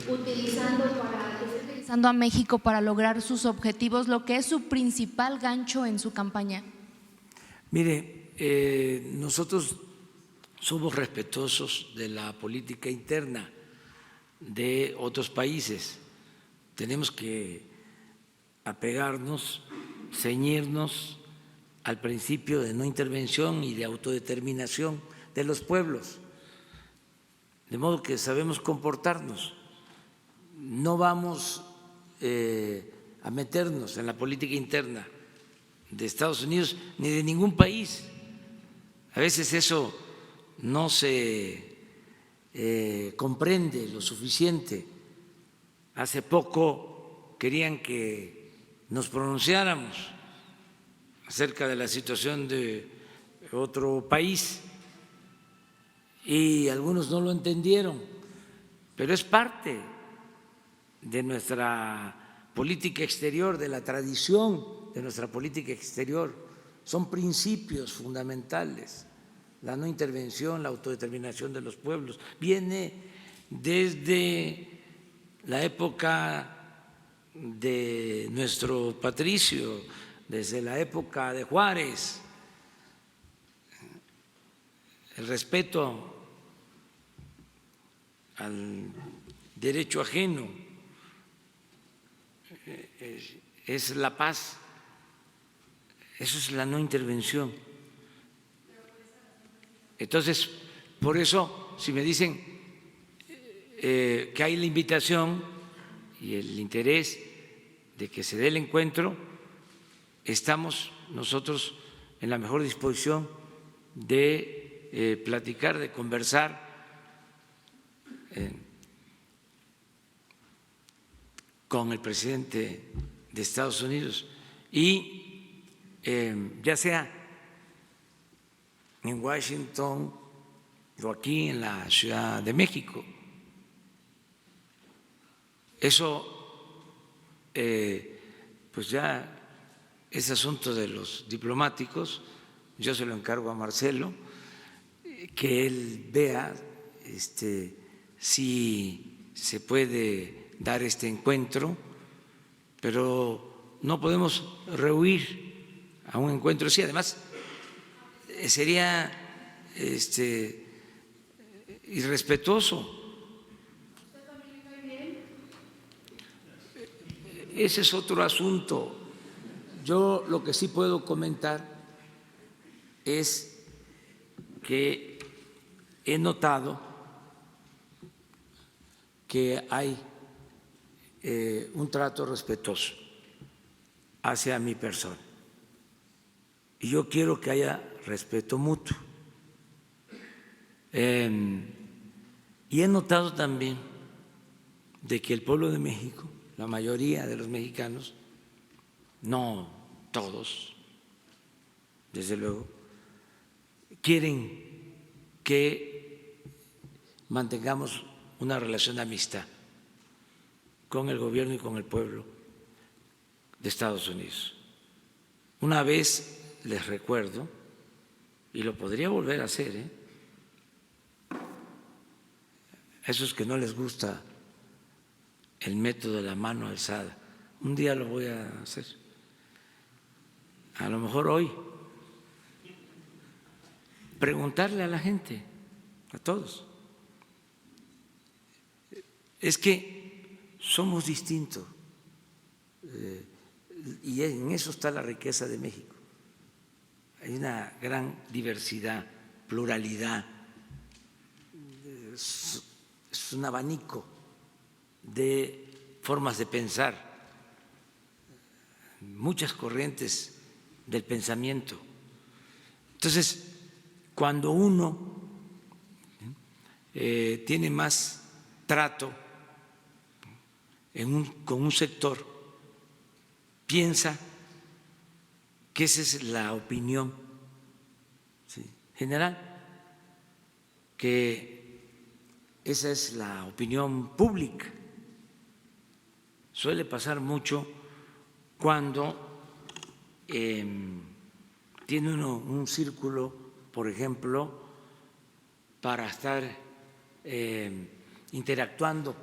Utilizando a México para lograr sus objetivos, lo que es su principal gancho en su campaña. Mire, nosotros somos respetuosos de la política interna de otros países. Tenemos que apegarnos, ceñirnos al principio de no intervención y de autodeterminación de los pueblos, de modo que sabemos comportarnos. No vamos a meternos en la política interna de Estados Unidos ni de ningún país. A veces eso no se comprende lo suficiente Hace poco querían que nos pronunciáramos acerca de la situación de otro país y algunos no lo entendieron, pero es parte de nuestra política exterior, de la tradición de nuestra política exterior. Son principios fundamentales. La no intervención, la autodeterminación de los pueblos, viene desde la época de nuestro patricio, desde la época de Juárez. El respeto al derecho ajeno es la paz, eso es la no intervención. Entonces, por eso, si me dicen que hay la invitación y el interés de que se dé el encuentro, estamos nosotros en la mejor disposición de platicar, de conversar con el presidente de Estados Unidos y ya sea en Washington o aquí en la Ciudad de México. Eso pues ya es asunto de los diplomáticos. Yo se lo encargo a Marcelo, que él vea si se puede dar este encuentro, pero no podemos rehuir a un encuentro así. Además, sería irrespetuoso. Ese es otro asunto. Yo lo que sí puedo comentar es que he notado que hay un trato respetuoso hacia mi persona y yo quiero que haya respeto mutuo. Y he notado también de que el pueblo de México, la mayoría de los mexicanos, no todos, desde luego, quieren que mantengamos una relación de amistad con el gobierno y con el pueblo de Estados Unidos. Una vez les recuerdo, y lo podría volver a hacer, a esos que no les gusta el método de la mano alzada, un día lo voy a hacer, a lo mejor hoy, preguntarle a la gente, a todos, es que somos distintos y en eso está la riqueza de México. Hay una gran diversidad, pluralidad, es un abanico de formas de pensar, muchas corrientes del pensamiento. Entonces, cuando uno tiene más trato con un sector, piensa que esa es la opinión general, que esa es la opinión pública. Suele pasar mucho cuando tiene uno un círculo, por ejemplo, para estar interactuando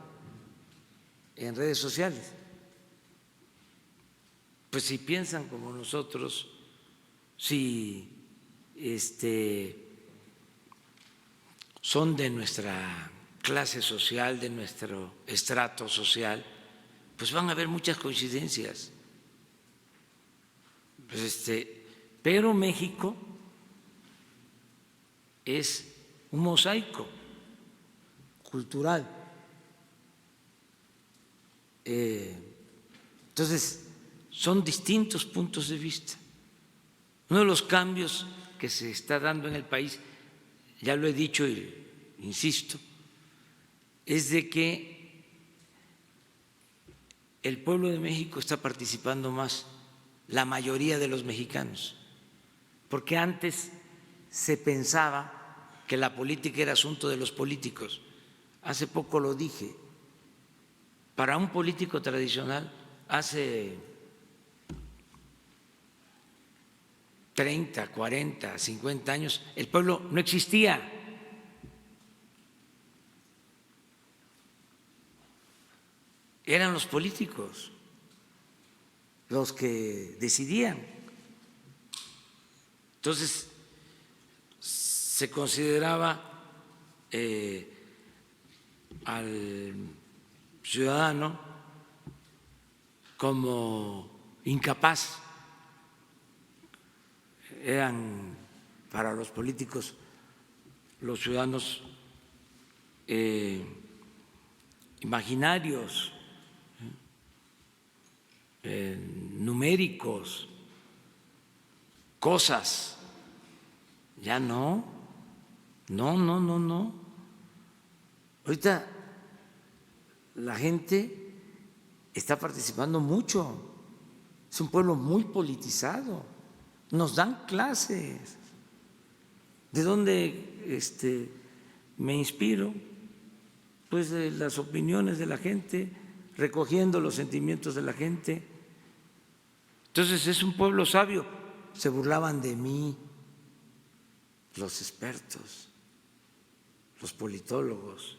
en redes sociales. Pues si piensan como nosotros, si son de nuestra clase social, de nuestro estrato social, pues van a haber muchas coincidencias. Pues pero México es un mosaico cultural. Entonces, son distintos puntos de vista. Uno de los cambios que se está dando en el país, ya lo he dicho y insisto, es de que el pueblo de México está participando más, la mayoría de los mexicanos, porque antes se pensaba que la política era asunto de los políticos. Hace poco lo dije, para un político tradicional, hace 30, 40, 50 años, el pueblo no existía. Eran los políticos los que decidían. Entonces, se consideraba al ciudadano como incapaz. Eran para los políticos, los ciudadanos imaginarios, numéricos, cosas. Ya no. Ahorita la gente está participando mucho. Es un pueblo muy politizado. Nos dan clases. ¿De dónde me inspiro? Pues de las opiniones de la gente, recogiendo los sentimientos de la gente. Entonces es un pueblo sabio. Se burlaban de mí los expertos, los politólogos,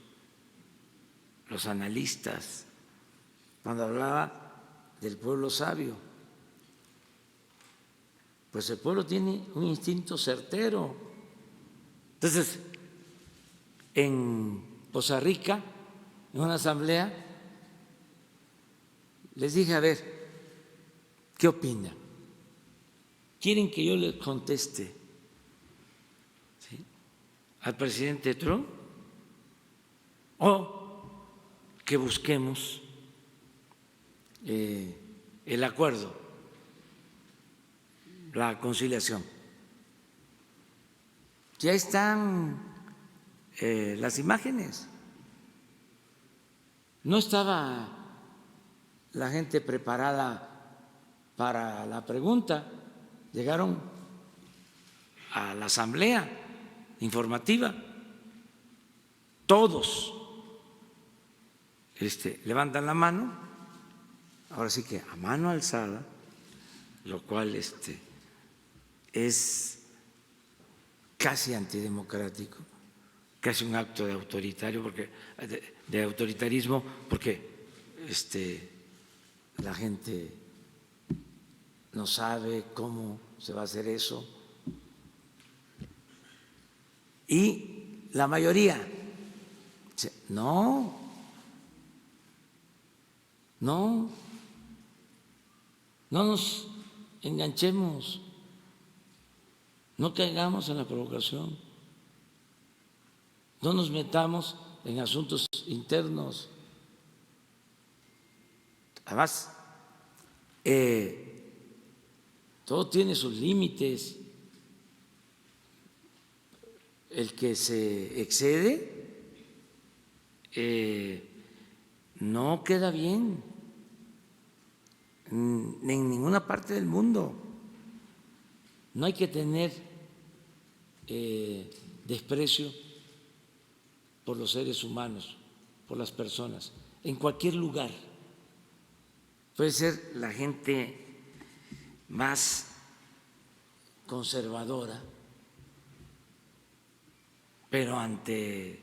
los analistas, cuando hablaba del pueblo sabio. Pues el pueblo tiene un instinto certero. Entonces, en Poza Rica, en una asamblea, les dije, a ver, ¿qué opinan? ¿Quieren que yo les conteste al presidente Trump o que busquemos el acuerdo, la conciliación? Ya están las imágenes. No estaba la gente preparada para la pregunta. Llegaron a la asamblea informativa, todos levantan la mano, ahora sí que a mano alzada, lo cual es casi antidemocrático, casi un acto de autoritarismo, porque la gente no sabe cómo se va a hacer eso. Y la mayoría dice, no nos enganchemos, no caigamos en la provocación, no nos metamos en asuntos internos. Además, todo tiene sus límites. El que se excede no queda bien en ninguna parte del mundo. No hay que tener desprecio por los seres humanos, por las personas, en cualquier lugar. Puede ser la gente más conservadora, pero ante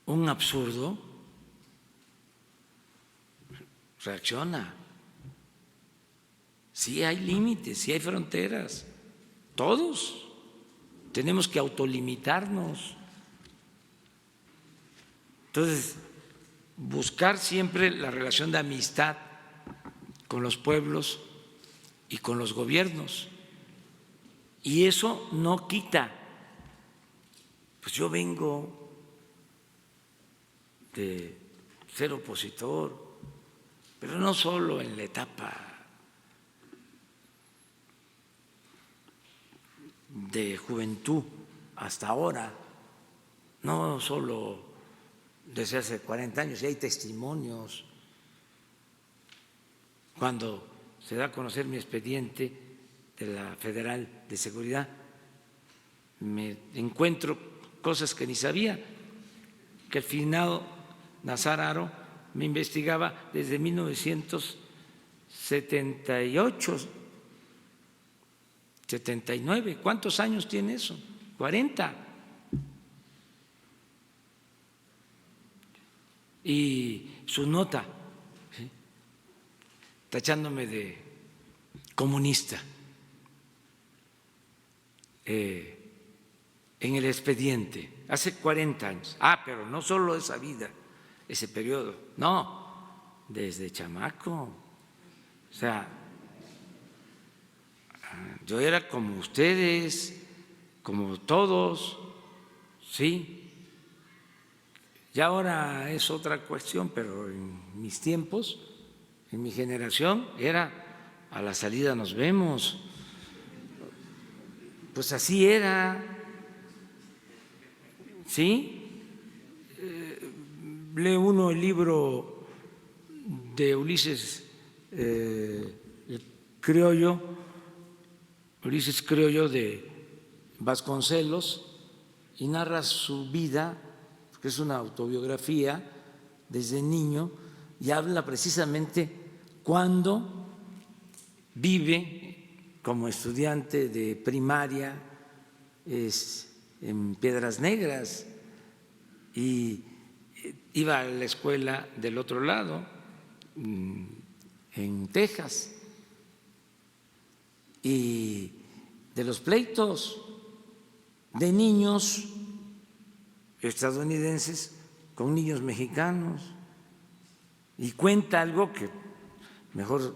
un absurdo reacciona. Sí hay límites, sí hay fronteras, todos tenemos que autolimitarnos. Entonces, buscar siempre la relación de amistad con los pueblos y con los gobiernos. Y eso no quita. Pues yo vengo de ser opositor, pero no solo en la etapa de juventud hasta ahora, no solo desde hace 40 años, y hay testimonios cuando se da a conocer mi expediente de la Federal de Seguridad, me encuentro cosas que ni sabía, que el finado Nazar Haro me investigaba desde 1978, 79. ¿Cuántos años tiene eso? 40. Y su nota, ¿sí?, tachándome de comunista en el expediente, hace 40 años. Pero no solo esa vida, ese periodo, no, desde chamaco. O sea, yo era como ustedes, como todos, sí. Ya ahora es otra cuestión, pero en mis tiempos, en mi generación, era a la salida nos vemos. Pues así era, ¿sí? Lee uno el libro de Ulises Criollo de Vasconcelos, y narra su vida, que es una autobiografía desde niño, y habla precisamente cuando vive como estudiante de primaria en Piedras Negras y iba a la escuela del otro lado, en Texas, y de los pleitos de niños estadounidenses con niños mexicanos, y cuenta algo que mejor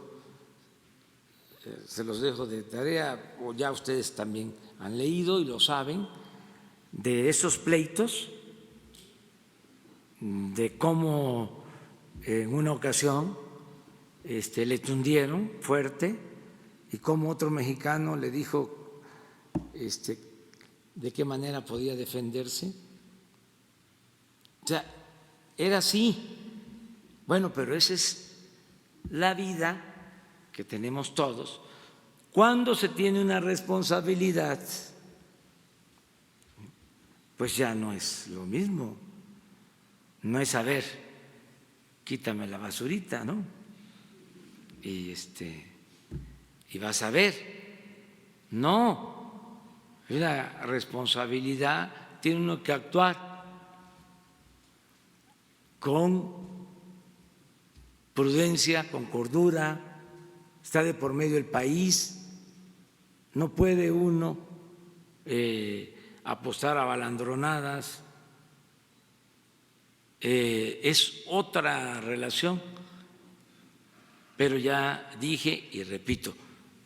se los dejo de tarea, o ya ustedes también han leído y lo saben, de esos pleitos, de cómo en una ocasión le tundieron fuerte y cómo otro mexicano le dijo de qué manera podía defenderse. O sea, era así. Bueno, pero esa es la vida que tenemos todos. Cuando se tiene una responsabilidad, pues ya no es lo mismo. No es saber, quítame la basurita, ¿no? Y vas a ver. No, la responsabilidad tiene uno que actuar con prudencia, con cordura. Está de por medio el país, no puede uno apostar a balandronadas, es otra relación, pero ya dije y repito,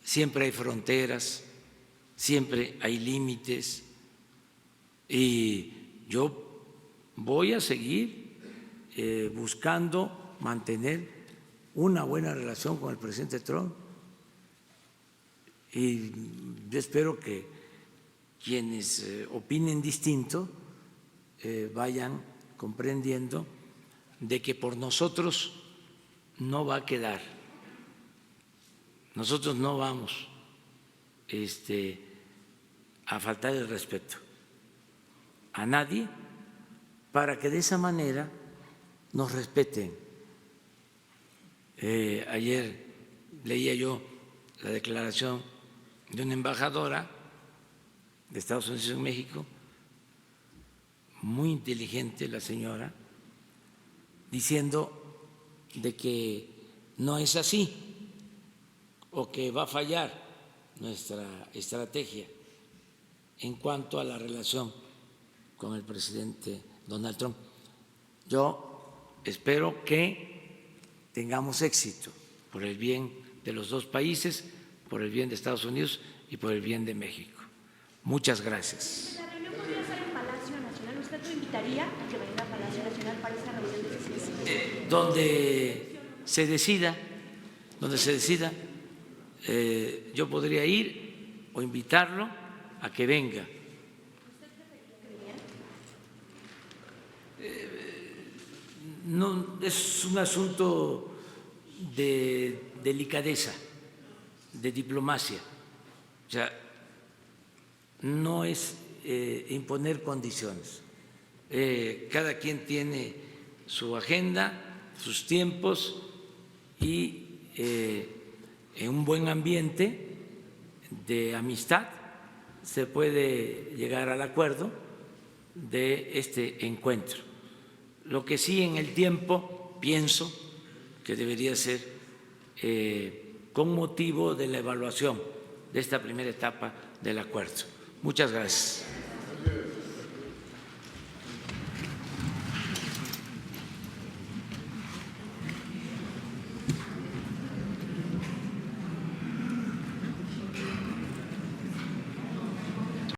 siempre hay fronteras, siempre hay límites, y yo voy a seguir buscando mantener una buena relación con el presidente Trump, y yo espero que quienes opinen distinto vayan comprendiendo de que por nosotros no va a quedar, nosotros no vamos a faltar el respeto a nadie, para que de esa manera nos respeten. Ayer leía yo la declaración de una embajadora de Estados Unidos en México, muy inteligente la señora, diciendo de que no es así o que va a fallar nuestra estrategia en cuanto a la relación con el presidente Donald Trump. Yo espero que tengamos éxito por el bien de los dos países, por el bien de Estados Unidos y por el bien de México. Muchas gracias. ¿La reunión podría ser en Palacio Nacional? ¿Usted lo invitaría a que venga a Palacio Nacional para esa reunión de sesión? Donde se decida, yo podría ir o invitarlo a que venga. ¿Usted preferiría que viniera? No, es un asunto de delicadeza, de diplomacia. O sea, no es imponer condiciones. Cada quien tiene su agenda, sus tiempos y en un buen ambiente de amistad se puede llegar al acuerdo de este encuentro. Lo que sí en el tiempo pienso que debería ser con motivo de la evaluación de esta primera etapa del acuerdo. Muchas gracias.